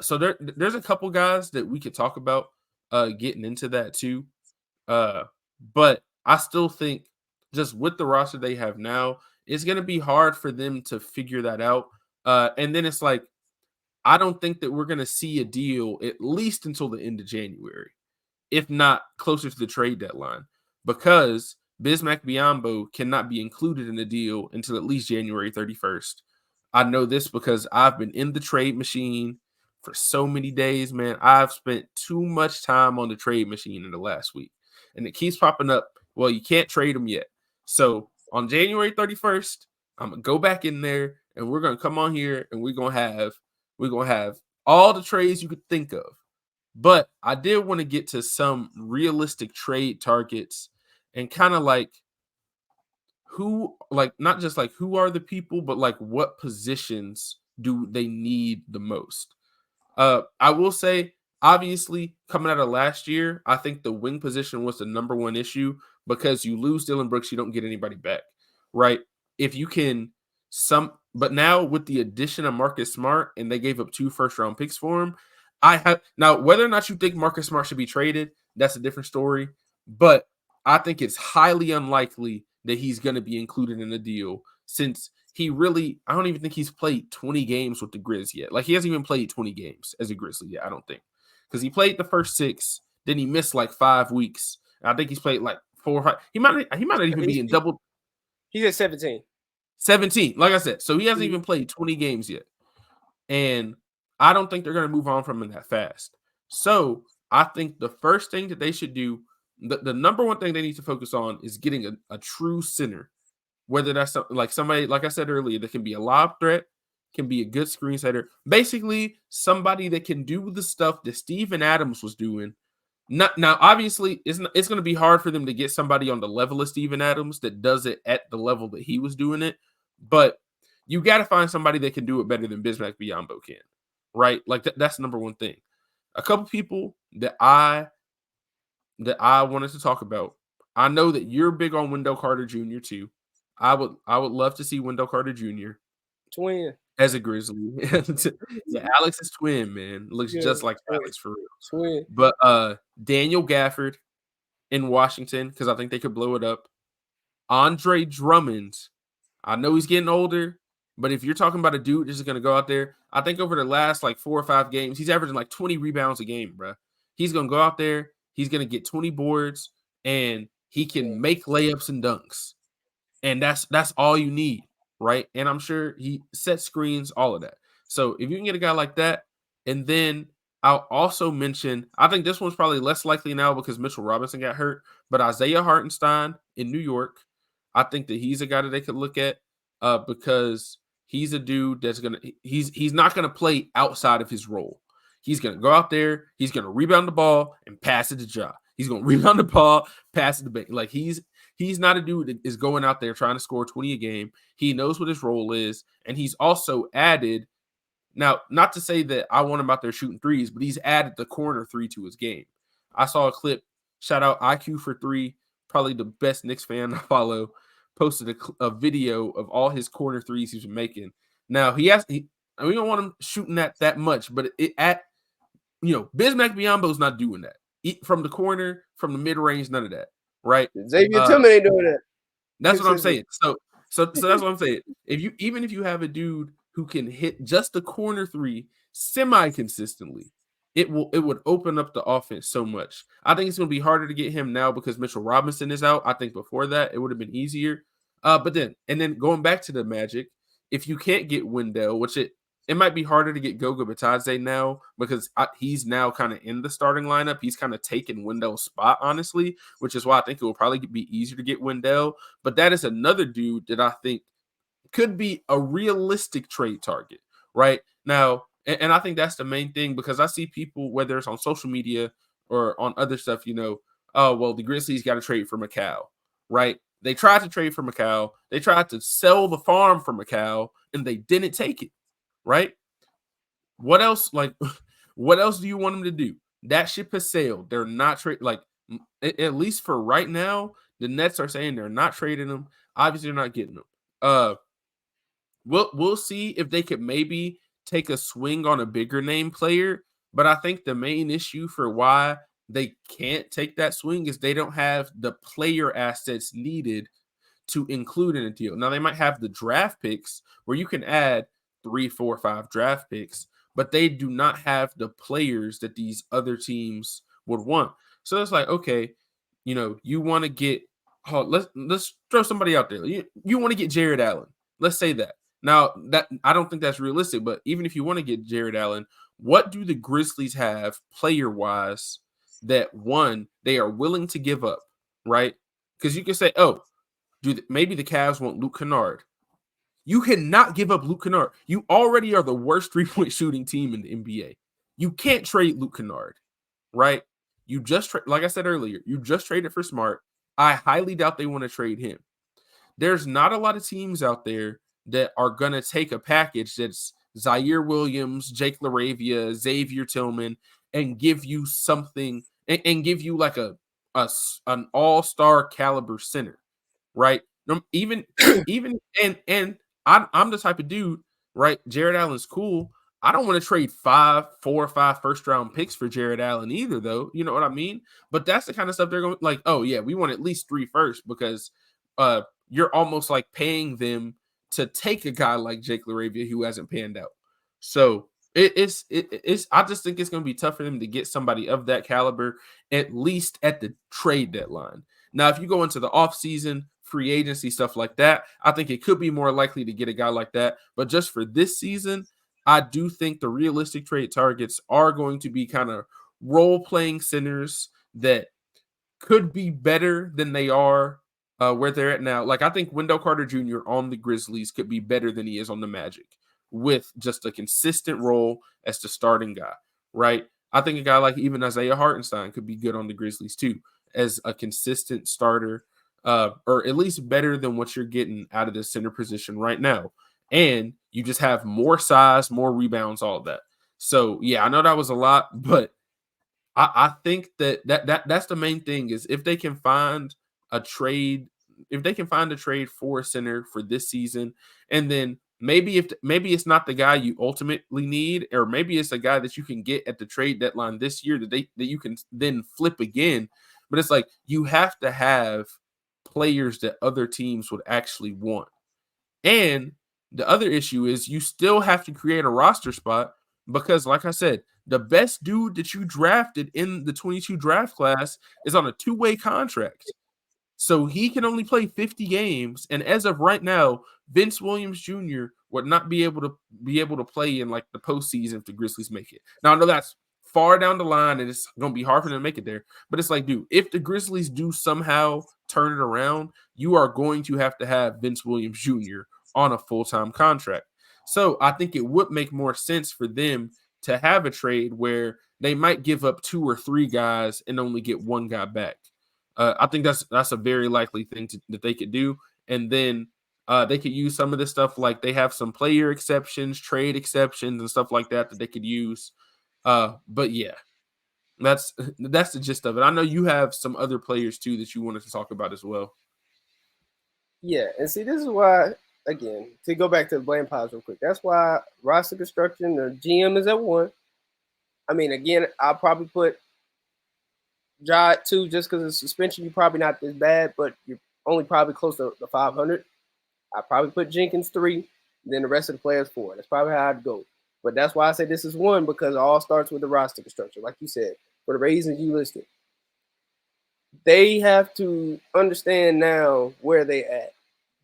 S2: So there's a couple guys that we could talk about getting into that too. But I still think just with the roster they have now, it's going to be hard for them to figure that out. And then it's like, I don't think that we're going to see a deal at least until the end of January, if not closer to the trade deadline, because Bismack Biyombo cannot be included in the deal until at least January 31st. I know this because I've been in the trade machine for so many days, man. I've spent too much time on the trade machine in the last week, and it keeps popping up. Well, you can't trade him yet. So on January 31st, I'm gonna go back in there and we're gonna come on here and we're gonna have all the trades you could think of. But I did want to get to some realistic trade targets and kind of like who, like not just like who are the people, but like what positions do they need the most. I will say, obviously, coming out of last year, I think the wing position was the number one issue because you lose Dylan Brooks, you don't get anybody back, right? If you can but now with the addition of Marcus Smart and they gave up 2 first-round picks for him, I have now whether or not you think Marcus Smart should be traded, that's a different story. But I think it's highly unlikely that he's going to be included in the deal since I don't even think he's played 20 games with the Grizz yet. Like he hasn't even played 20 games as a Grizzly yet, I don't think. Because he played the first 6, then he missed like 5 weeks. I think he's played like 4 or 5. He might not even be in double.
S3: He's at 17.
S2: 17, like I said. So he hasn't even played 20 games yet. And I don't think they're going to move on from him that fast. So I think the first thing that they should do, the number one thing they need to focus on is getting a true center. Whether that's like somebody, like I said earlier, that can be a lob threat, can be a good screen setter. Basically, somebody that can do the stuff that Steven Adams was doing. Now, obviously, it's going to be hard for them to get somebody on the level of Steven Adams that does it at the level that he was doing it. But you got to find somebody that can do it better than Bismack Biyombo can, right? Like that's the number one thing. A couple people that I wanted to talk about. I know that you're big on Wendell Carter Jr. too. I would love to see Wendell Carter Jr.
S3: Twin
S2: as a Grizzly. Yeah, Alex's twin, man. Looks just like Alex for real.
S3: Twin.
S2: But Daniel Gafford in Washington, because I think they could blow it up. Andre Drummond. I know he's getting older, but if you're talking about a dude that's just going to go out there, I think over the last like 4 or 5 games, he's averaging like 20 rebounds a game, bro. He's going to go out there. He's going to get 20 boards, and he can make layups and dunks. And that's all you need, right? And I'm sure he sets screens, all of that. So if you can get a guy like that, and then I'll also mention, I think this one's probably less likely now because Mitchell Robinson got hurt, but Isaiah Hartenstein in New York, I think that he's a guy that they could look at because he's a dude that's he's not gonna play outside of his role. He's gonna go out there, he's gonna rebound the ball and pass it to Ja. He's gonna rebound the ball, pass it to Bank. Like he's not a dude that is going out there trying to score 20 a game. He knows what his role is, and he's also added. Now, not to say that I want him out there shooting threes, but he's added the corner 3 to his game. I saw a clip. Shout out IQ for 3, probably the best Knicks fan I follow. posted a video of all his corner threes he's been making. Now we don't want him shooting that much, but Bismack Biyombo's not doing that. From the corner, from the mid range, none of that, right?
S3: Xavier Tillman ain't doing that.
S2: That's what I'm saying. So that's what I'm saying. Even if you have a dude who can hit just the corner three semi-consistently, it would open up the offense so much. I think it's going to be harder to get him now because Mitchell Robinson is out. I think before that it would have been easier. But then going back to the Magic, if you can't get Wendell, which it might be harder to get Goga Bitadze now because he's now kind of in the starting lineup. He's kind of taken Wendell's spot, honestly, which is why I think it will probably be easier to get Wendell. But that is another dude that I think could be a realistic trade target right now. And I think that's the main thing because I see people, whether it's on social media or on other stuff, oh, well, the Grizzlies got to trade for Macau, right? They tried to trade for Macau. They tried to sell the farm for Macau, and they didn't take it. Right? What else? What else do you want them to do? That ship has sailed. They're not trading. At least for right now, the Nets are saying they're not trading them. Obviously, they're not getting them. We'll see if they could maybe take a swing on a bigger name player. But I think the main issue for why they can't take that swing is they don't have the player assets needed to include in a deal. Now they might have the draft picks where you can add 3, 4, 5 draft picks, but they do not have the players that these other teams would want. So it's like, okay, you want to get, let's throw somebody out there. You want to get Jared Allen. Let's say that. Now that I don't think that's realistic, but even if you want to get Jared Allen, what do the Grizzlies have player-wise that one, they are willing to give up, right? Because you can say, oh, maybe the Cavs want Luke Kennard. You cannot give up Luke Kennard. You already are the worst three-point shooting team in the NBA. You can't trade Luke Kennard, right? You just like I said earlier, you just traded for Smart. I highly doubt they want to trade him. There's not a lot of teams out there that are going to take a package that's Zaire Williams, Jake LaRavia, Xavier Tillman, and give you something and give you like an all-star caliber center, right? Even and I'm the type of dude, right? Jared Allen's cool. I don't want to trade 4 or 5 first-round picks for Jared Allen either, though. You know what I mean? But that's the kind of stuff they're going like, oh, yeah, we want at least 3 first because you're almost like paying them to take a guy like Jake LaRavia who hasn't panned out. So it's I just think it's going to be tough for them to get somebody of that caliber, at least at the trade deadline. Now, if you go into the offseason, free agency, stuff like that, I think it could be more likely to get a guy like that. But just for this season, I do think the realistic trade targets are going to be kind of role-playing centers that could be better than they are where they're at now. Like, I think Wendell Carter Jr. on the Grizzlies could be better than he is on the Magic with just a consistent role as the starting guy, right? I think a guy like even Isaiah Hartenstein could be good on the Grizzlies too as a consistent starter, or at least better than what you're getting out of the center position right now. And you just have more size, more rebounds, all of that. So, yeah, I know that was a lot, but I think that's the main thing is if they can find a trade for a center for this season, and then maybe it's not the guy you ultimately need, or maybe it's a guy that you can get at the trade deadline this year that you can then flip again. But it's like you have to have players that other teams would actually want. And the other issue is you still have to create a roster spot because, like I said, the best dude that you drafted in the 22 draft class is on a 2-way contract. So he can only play 50 games. And as of right now, Vince Williams Jr. would not be able to play in like the postseason if the Grizzlies make it. Now, I know that's far down the line and it's going to be hard for them to make it there. But it's like, dude, if the Grizzlies do somehow turn it around, you are going to have Vince Williams Jr. on a full-time contract. So I think it would make more sense for them to have a trade where they might give up 2 or 3 guys and only get 1 guy back. I think that's a very likely thing that they could do. And then they could use some of this stuff, like they have some player exceptions, trade exceptions, and stuff like that they could use. But yeah, that's the gist of it. I know you have some other players too that you wanted to talk about as well.
S3: Yeah, and see, this is why, again, to go back to the blame piles real quick, that's why roster construction, the GM is at 1. I mean, again, I'll probably put Ja at 2 just because of suspension. You're probably not this bad, but you're only probably close to the 500. I probably put Jenkins 3, then the rest of the players 4. That's probably how I'd go. But that's why I say this is 1, because it all starts with the roster construction, like you said, for the reasons you listed. They have to understand now where they at.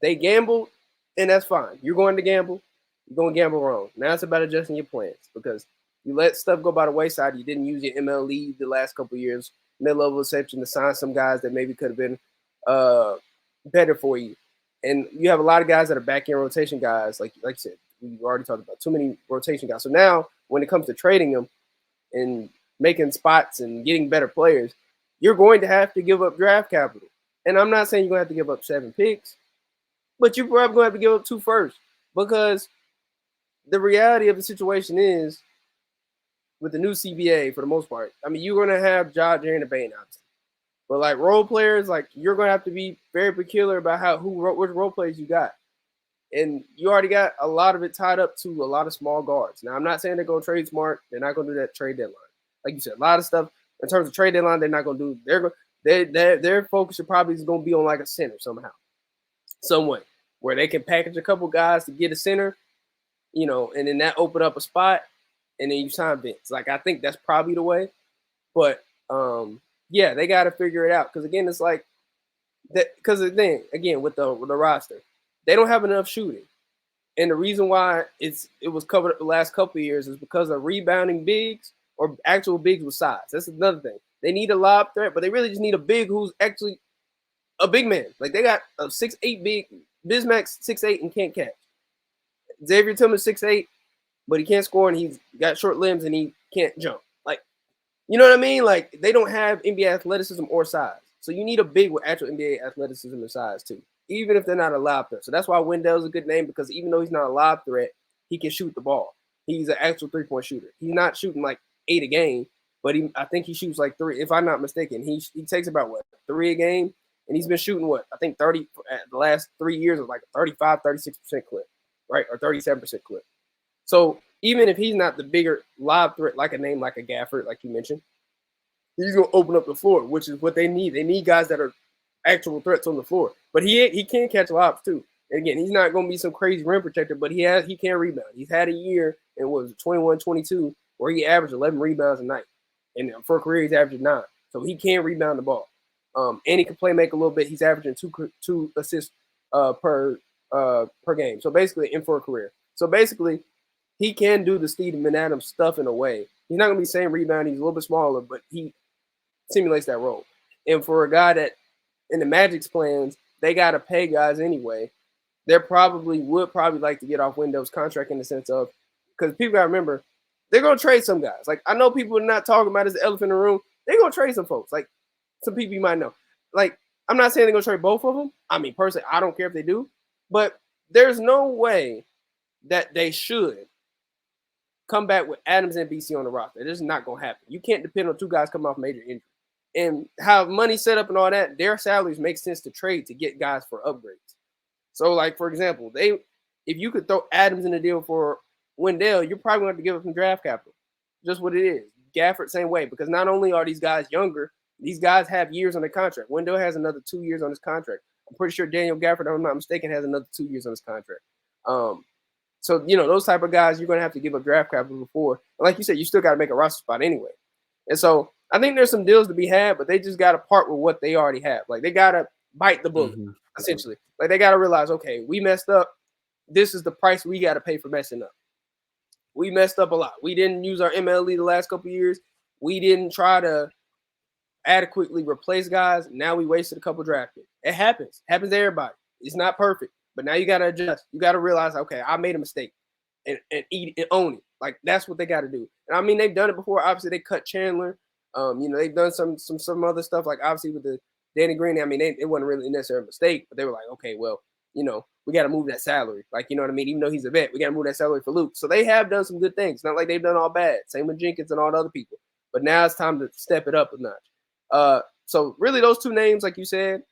S3: They gambled, and that's fine. You're going to gamble. You're going to gamble wrong. Now it's about adjusting your plans, because you let stuff go by the wayside. You didn't use your MLE the last couple of years, mid-level exception, to sign some guys that maybe could have been better for you. And you have a lot of guys that are back-end rotation guys, like you said. We already talked about too many rotation guys. So now when it comes to trading them and making spots and getting better players, you're going to have to give up draft capital. And I'm not saying you're going to have to give up 7 picks, but you're probably going to have to give up 2 firsts, because the reality of the situation is, with the new CBA, for the most part, I mean, you're going to have Ja, Jaren, and Bane, obviously. But like role players, like you're going to have to be very peculiar about which role players you got. And you already got a lot of it tied up to a lot of small guards. Now, I'm not saying they're going to trade smart. They're not going to do that trade deadline. Like you said, a lot of stuff in terms of trade deadline, they're not going to do. Their focus probably is going to be on like a center somehow, some way, where they can package a couple guys to get a center, and then that open up a spot, and then you sign Vince. Like, I think that's probably the way. But yeah, they got to figure it out, because again, it's like that. Because then again, with the roster, they don't have enough shooting. And the reason why it was covered up the last couple of years is because of rebounding bigs or actual bigs with size. That's another thing. They need a lob threat, but they really just need a big who's actually a big man. Like, they got a 6'8" big. Bismack's 6'8" and can't catch. Xavier Tillman's 6'8", but he can't score, and he's got short limbs and he can't jump. Like, you know what I mean? Like, they don't have NBA athleticism or size. So you need a big with actual NBA athleticism and size too, even if they're not a lob threat. So that's why Wendell's a good name, because even though he's not a lob threat, he can shoot the ball. He's an actual 3-point shooter. He's not shooting like 8 a game, but I think he shoots like 3. If I'm not mistaken, he takes about 3 a game, and he's been shooting I think 30 the last 3 years of like a 35, 36% clip, right, or 37% clip. So even if he's not the bigger lob threat, like a name like a Gafford, like you mentioned, he's going to open up the floor, which is what they need. They need guys that are actual threats on the floor. But he can catch lobs too. And again, he's not going to be some crazy rim protector, but he can rebound. He's had a year, and was 21, 22, where he averaged 11 rebounds a night. And for a career, he's averaging 9. So he can rebound the ball. And he can play make a little bit. He's averaging two assists per game. So basically, in for a career. So basically, he can do the Steven Adams stuff in a way. He's not going to be the same rebound. He's a little bit smaller, but he simulates that role. And for a guy that in the Magic's plans, they got to pay guys anyway, they would probably like to get off Wendell's contract, in the sense of, because people got to remember, they're going to trade some guys. Like, I know people are not talking about it as the elephant in the room. They're going to trade some folks. Like, some people you might know. Like, I'm not saying they're going to trade both of them. I mean, personally, I don't care if they do. But there's no way that they should come back with Adams and BC on the roster. This is not going to happen. You can't depend on 2 guys coming off major injury. And how money's set up and all that, their salaries make sense to trade to get guys for upgrades. So, like, for example, if you could throw Adams in the deal for Wendell, you're probably going to have to give up some draft capital. Just what it is. Gafford, same way, because not only are these guys younger, these guys have years on their contract. Wendell has another 2 years on his contract. I'm pretty sure Daniel Gafford, if I'm not mistaken, has another 2 years on his contract. So, those type of guys, you're going to have to give up draft capital before. And like you said, you still got to make a roster spot anyway. And so I think there's some deals to be had, but they just got to part with what they already have. Like, they got to bite the bullet, essentially. Like, they got to realize, okay, we messed up. This is the price we got to pay for messing up. We messed up a lot. We didn't use our MLE the last couple of years. We didn't try to adequately replace guys. Now we wasted a couple draft picks. It happens. Happens to everybody. It's not perfect. But now you got to adjust. You got to realize, okay, I made a mistake, and eat it and own it. Like, that's what they got to do. And I mean, they've done it before. Obviously, they cut Chandler. They've done some other stuff, like obviously with the Danny Green. I mean, it wasn't really necessarily a mistake, but they were like, okay, well, we got to move that salary. Like, you know what I mean? Even though he's a vet, we got to move that salary for Luke. So they have done some good things. Not like they've done all bad. Same with Jenkins and all the other people. But now it's time to step it up a notch. So really, those 2 names, like you said,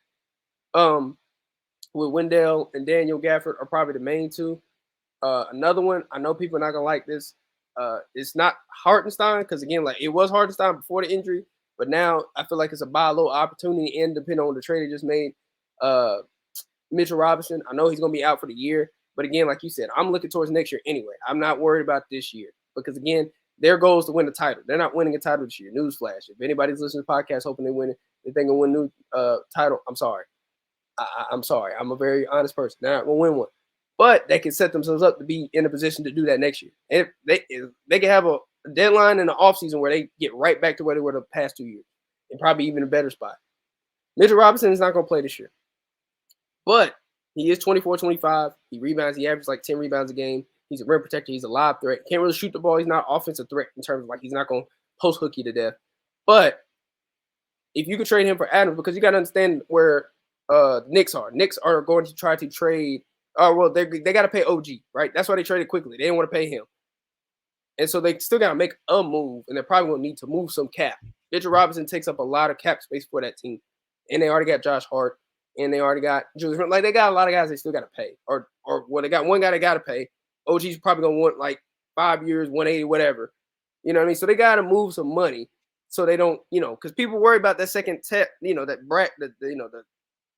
S3: with Wendell and Daniel Gafford are probably the main two. Another one, I know people are not gonna like this. It's not Hartenstein because again, like it was Hartenstein before the injury, but now I feel like it's a buy low opportunity. And depending on the trade they just made, Mitchell Robinson, I know he's gonna be out for the year, but again, like you said, I'm looking towards next year anyway. I'm not worried about this year because again, their goal is to win the title. They're not winning a title this year. Newsflash: if anybody's listening to the podcast hoping they win it, they think they'll win new title. I'm sorry. I'm sorry. I'm a very honest person. They're not gonna win one, but they can set themselves up to be in a position to do that next year. And if they can have a deadline in the offseason where they get right back to where they were the past 2 years, and probably even a better spot. Mitchell Robinson is not gonna play this year, but he is 24, 25. He rebounds. He averages like 10 rebounds a game. He's a rim protector. He's a lob threat. Can't really shoot the ball. He's not offensive threat in terms of like he's not gonna post hook you to death. But if you could trade him for Adams, because you got to understand where Knicks are. Knicks are going to try to trade. Well, they got to pay OG, right? That's why they traded quickly. They didn't want to pay him, and so they still got to make a move, and they're probably going to need to move some cap. Mitchell Robinson takes up a lot of cap space for that team, and they already got Josh Hart, and they already got Julius. Like they got a lot of guys they still got to pay, or well, they got one guy they got to pay. OG's probably going to want like 5 years, 180, whatever. You know what I mean? So they got to move some money. So they don't, because people worry about that second tax,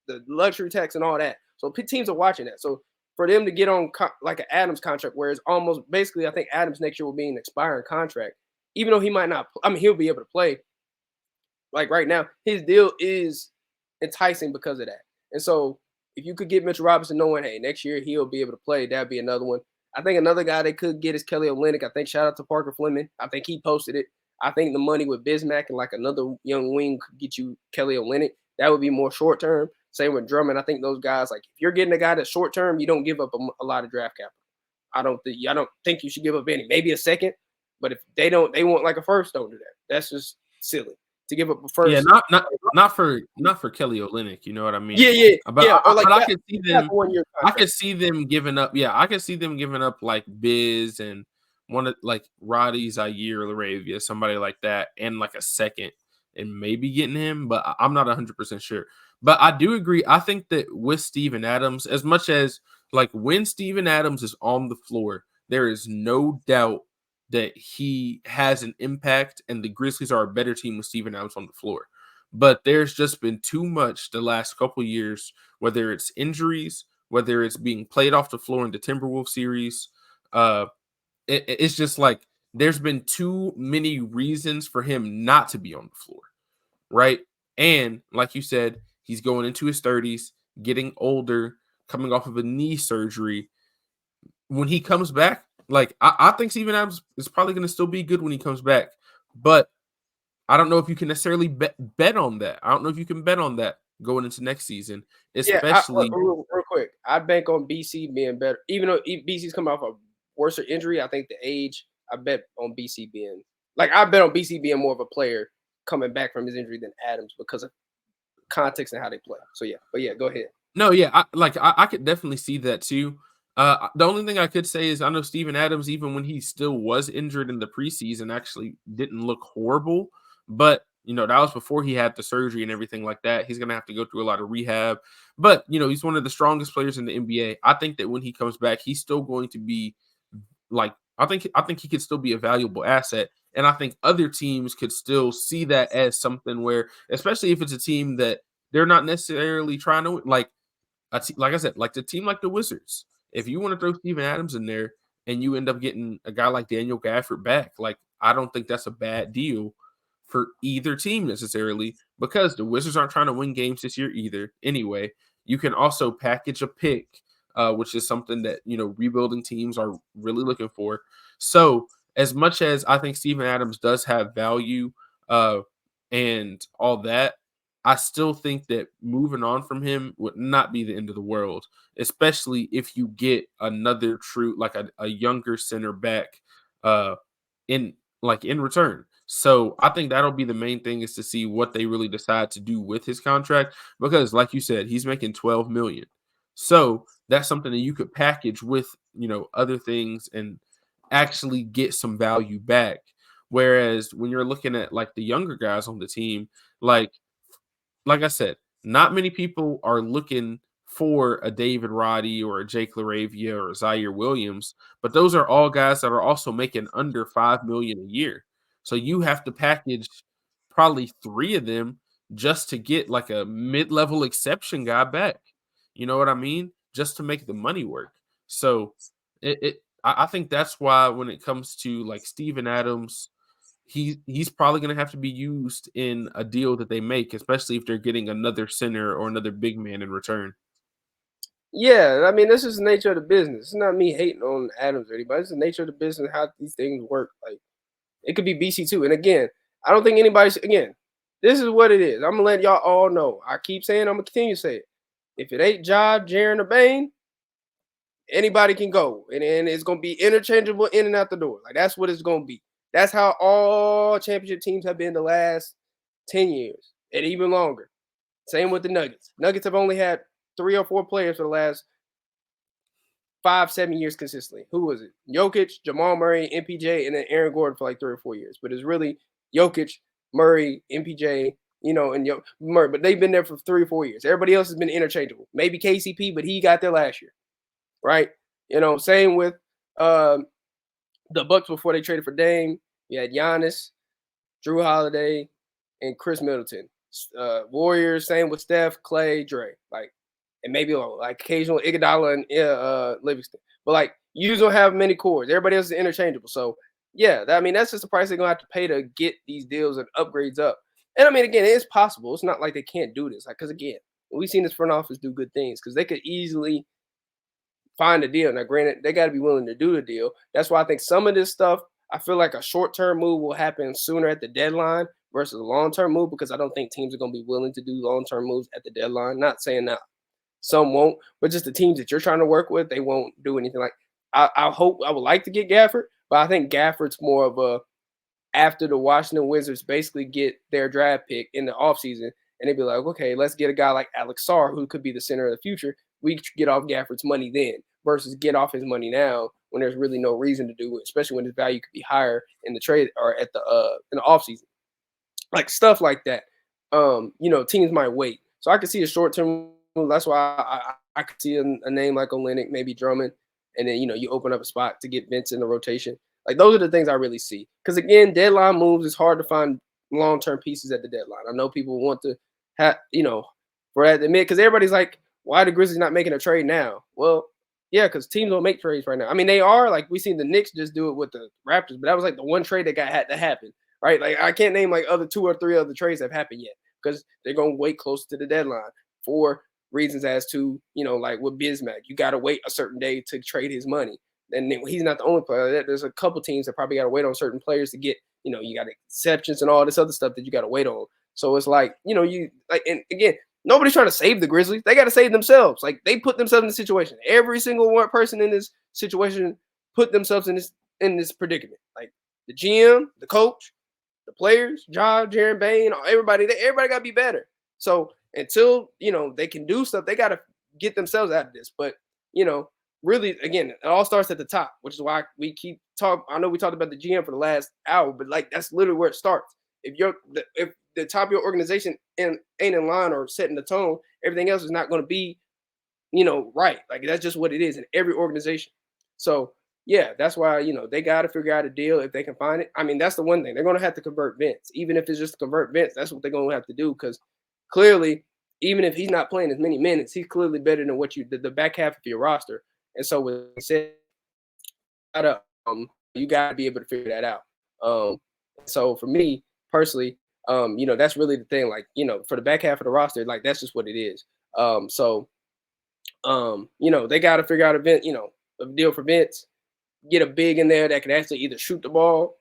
S3: the luxury tax and all that. So teams are watching that. So for them to get on like an Adams contract, where it's almost basically, I think Adams next year will be an expiring contract, even though he might not. I mean, he'll be able to play. Like right now, his deal is enticing because of that. And so if you could get Mitchell Robinson, knowing hey, next year he'll be able to play, that'd be another one. I think another guy they could get is Kelly Olynyk. I think shout out to Parker Fleming. I think he posted it. I think the money with Bismack and like another young wing could get you Kelly Olynyk. That would be more short term. Same with Drummond. I think those guys, like if you're getting a guy that's short term, you don't give up a lot of draft capital. I don't think you should give up any. Maybe a second, but if they want like a first. Don't do that. That's just silly to give up a first.
S2: Yeah, not for Kelly Olynyk. You know what I mean?
S3: Yeah.
S2: But
S3: yeah.
S2: I could see them. I could see them giving up. Yeah, I could see them giving up like Biz and one of like Roddy Zaire Laravia, somebody like that, and like a second, and maybe getting him. But I'm not 100% sure. But I do agree. I think that with Steven Adams, as much as like when Steven Adams is on the floor, there is no doubt that he has an impact, and the Grizzlies are a better team with Steven Adams on the floor. But there's just been too much the last couple of years, whether it's injuries, whether it's being played off the floor in the Timberwolves series. It's just like there's been too many reasons for him not to be on the floor, right? And like you said, he's going into his 30s, getting older, coming off of a knee surgery. When he comes back, like I think Steven Adams is probably going to still be good when he comes back, but I don't know if you can necessarily bet on that. I don't know if you can bet on that going into next season, especially.
S3: Real quick, I bank on BC being better, even though BC's coming off a worse injury. I think the age, I bet on BC being more of a player coming back from his injury than Adams because of context and how they play. So yeah, but yeah, go ahead.
S2: No, yeah, I could definitely see that too. The only thing I could say is I know Steven Adams, even when he still was injured in the preseason, actually didn't look horrible. But, that was before he had the surgery and everything like that. He's going to have to go through a lot of rehab. But, he's one of the strongest players in the NBA. I think that when he comes back, he's still going to be like, I think he could still be a valuable asset. And I think other teams could still see that as something where, especially if it's a team that they're not necessarily trying to, like I said, like the team like the Wizards. If you want to throw Steven Adams in there and you end up getting a guy like Daniel Gafford back, like I don't think that's a bad deal for either team necessarily, because the Wizards aren't trying to win games this year either. Anyway, you can also package a pick, which is something that, rebuilding teams are really looking for. So as much as I think Steven Adams does have value and all that, I still think that moving on from him would not be the end of the world, especially if you get another true, like a younger center back in return. So I think that'll be the main thing, is to see what they really decide to do with his contract, because like you said, he's making $12 million. So that's something that you could package with, other things and actually get some value back. Whereas when you're looking at like the younger guys on the team, like I said, not many people are looking for a David Roddy or a Jake LaRavia or a Zaire Williams, but those are all guys that are also making under $5 million a year. So you have to package probably 3 of them just to get like a mid-level exception guy back. You know what I mean? Just to make the money work. So I think that's why when it comes to like Steven Adams, he's probably going to have to be used in a deal that they make, especially if they're getting another center or another big man in return.
S3: Yeah, I mean, this is the nature of the business. It's not me hating on Adams or anybody. It's the nature of the business, how these things work. Like, it could be BC too. And again, I don't think anybody's, again, this is what it is. I'm going to let y'all all know. I keep saying, I'm going to continue to say it. If it ain't Job, Jaren, or Bane, anybody can go. And it's going to be interchangeable in and out the door. Like, that's what it's going to be. That's how all championship teams have been the last 10 years and even longer. Same with the Nuggets. Nuggets have only had 3 or 4 players for the last 5-7 years consistently. Who was it? Jokic, Jamal Murray, MPJ, and then Aaron Gordon for like 3 or 4 years. But it's really Jokic, Murray, MPJ, and Murray. But they've been there for 3 or 4 years. Everybody else has been interchangeable. Maybe KCP, but he got there last year, right? Same with the Bucks before they traded for Dame. You had Giannis, Drew Holiday, and Chris Middleton. Warriors, same with Steph, Clay, Dre. Like, and maybe like occasional Iguodala and Livingston. But like, you just don't have many cores. Everybody else is interchangeable. So yeah, that's just the price they're gonna have to pay to get these deals and upgrades up. And I mean, again, it's possible. It's not like they can't do this. Like, because again, we've seen this front office do good things because they could easily find a deal. Now, granted, they got to be willing to do the deal. That's why I think some of this stuff, I feel like a short-term move will happen sooner at the deadline versus a long-term move because I don't think teams are going to be willing to do long-term moves at the deadline. Not saying that some won't, but just the teams that you're trying to work with, they won't do anything. Like, I hope, I would like to get Gafford, but I think Gafford's more of a after the Washington Wizards basically get their draft pick in the offseason, and they'd be like, okay, let's get a guy like Alex Sarr who could be the center of the future. We get off Gafford's money then versus get off his money now when there's really no reason to do it, especially when his value could be higher in the trade or at the in the offseason. Like stuff like that. Teams might wait. So I could see a short-term move. That's why I could see a name like Olynyk, maybe Drummond, and then you open up a spot to get Vince in the rotation. Like those are the things I really see. Because again, deadline moves, it's hard to find long-term pieces at the deadline. I know people want to have, for that to admit, because everybody's like, why are the Grizzlies not making a trade now? Well, yeah, because teams don't make trades right now. I mean, they are. Like, we seen the Knicks just do it with the Raptors, but that was like the one trade that had to happen, right? Like, I can't name like 2 or 3 other trades that have happened yet because they're going to wait close to the deadline for reasons as to, like with Bismack, you got to wait a certain day to trade his money. And he's not the only player. There's a couple teams that probably got to wait on certain players to get, you got exceptions and all this other stuff that you got to wait on. So it's like, you like, and again, nobody's trying to save the Grizzlies. They got to save themselves. Like they put themselves in the situation. Every single one person in this situation put themselves in this predicament. Like the GM, the coach, the players, Job, Jaren, Bane, everybody got to be better. So until they can do stuff, they got to get themselves out of this. But really, again, it all starts at the top, which is why we keep talking. I know we talked about the GM for the last hour, but like that's literally where it starts. If the top of your organization ain't in line or setting the tone, everything else is not going to be, right. Like that's just what it is in every organization. So yeah, that's why they got to figure out a deal if they can find it. I mean, that's the one thing they're going to have to convert Vince, even if it's just to convert Vince. That's what they're going to have to do because clearly, even if he's not playing as many minutes, he's clearly better than what the back half of your roster. And so with said, you got to be able to figure that out. So for me personally, that's really the thing. Like, for the back half of the roster, like that's just what it is. They got to figure out a deal for Vince, get a big in there that can actually either shoot the ball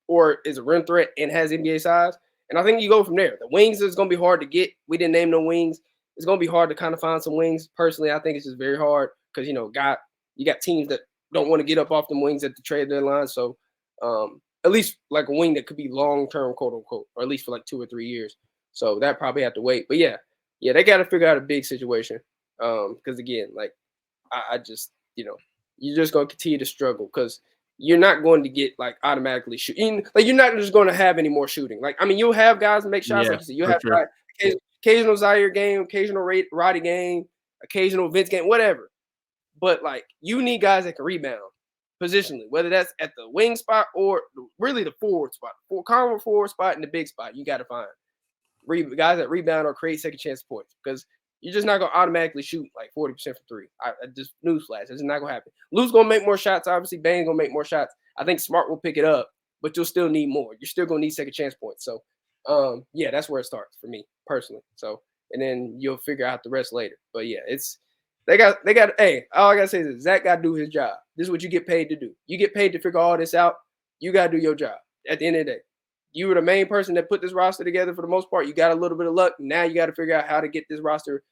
S3: or is a rim threat and has NBA size. And I think you go from there. The wings is going to be hard to get. We didn't name no wings. It's going to be hard to kind of find some wings. Personally, I think it's just very hard because, you got teams that don't want to get up off them wings at the trade deadline. So at least like a wing that could be long-term, quote unquote, or at least for like 2 or 3 years. So that probably have to wait. But yeah, they got to figure out a big situation. Because again, like I just, you're just going to continue to struggle because you're not going to get like automatically shooting. Like you're not just going to have any more shooting. Like, I mean, you'll have guys that make shots. Like you said, you'll have occasional Zaire game, occasional Roddy game. occasional Vince game, whatever. But like you need guys that can rebound positionally, whether that's at the wing spot or really the forward spot, common forward spot and the big spot. You got to find guys that rebound or create second chance points because you're just not gonna automatically shoot like 40% from three. I just newsflash, it's not gonna happen. Lou's gonna make more shots. Obviously, Bane's gonna make more shots. I think Smart will pick it up, but you'll still need more. You're still gonna need second chance points. So, yeah, that's where it starts for me personally. So, and then you'll figure out the rest later. But yeah, they got. Hey, all I gotta say is Zach gotta do his job. This is what you get paid to do. You get paid to figure all this out. You gotta do your job. At the end of the day, you were the main person that put this roster together for the most part. You got a little bit of luck. Now you got to figure out how to get this roster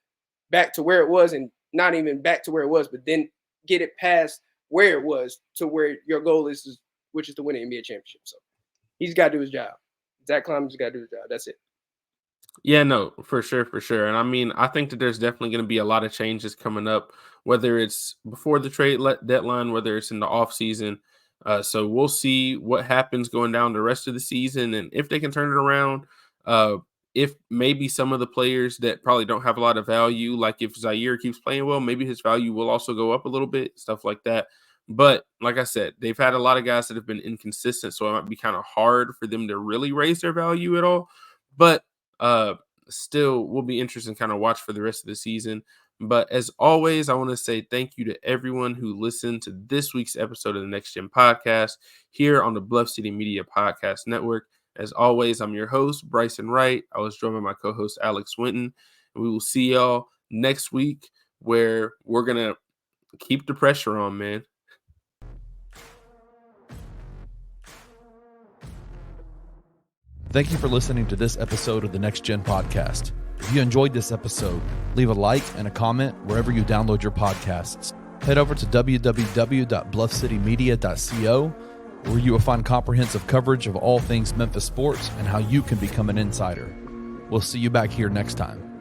S3: back to where it was, and not even back to where it was, but then get it past where it was to where your goal is, which is to win an NBA championship. So he's got to do his job. Zach Kleiman's got to do his job. That's it.
S2: Yeah, no, for sure. And I mean, I think that there's definitely going to be a lot of changes coming up, whether it's before the trade deadline, whether it's in the offseason. So we'll see what happens going down the rest of the season and if they can turn it around. If maybe some of the players that probably don't have a lot of value, like if Zaire keeps playing well, maybe his value will also go up a little bit, stuff like that. But like I said, they've had a lot of guys that have been inconsistent, so it might be kind of hard for them to really raise their value at all. But still will be interesting to kind of watch for the rest of the season. But as always, I want to say thank you to everyone who listened to this week's episode of the Next Gen Podcast here on the Bluff City Media Podcast Network. As always, I'm your host, Bryson Wright. I was joined by my co-host, Alex Winton. And we will see y'all next week where we're going to keep the pressure on, man.
S1: Thank you for listening to this episode of the Next Gen Podcast. If you enjoyed this episode, leave a like and a comment wherever you download your podcasts. Head over to www.bluffcitymedia.co, where you will find comprehensive coverage of all things Memphis sports and how you can become an insider. We'll see you back here next time.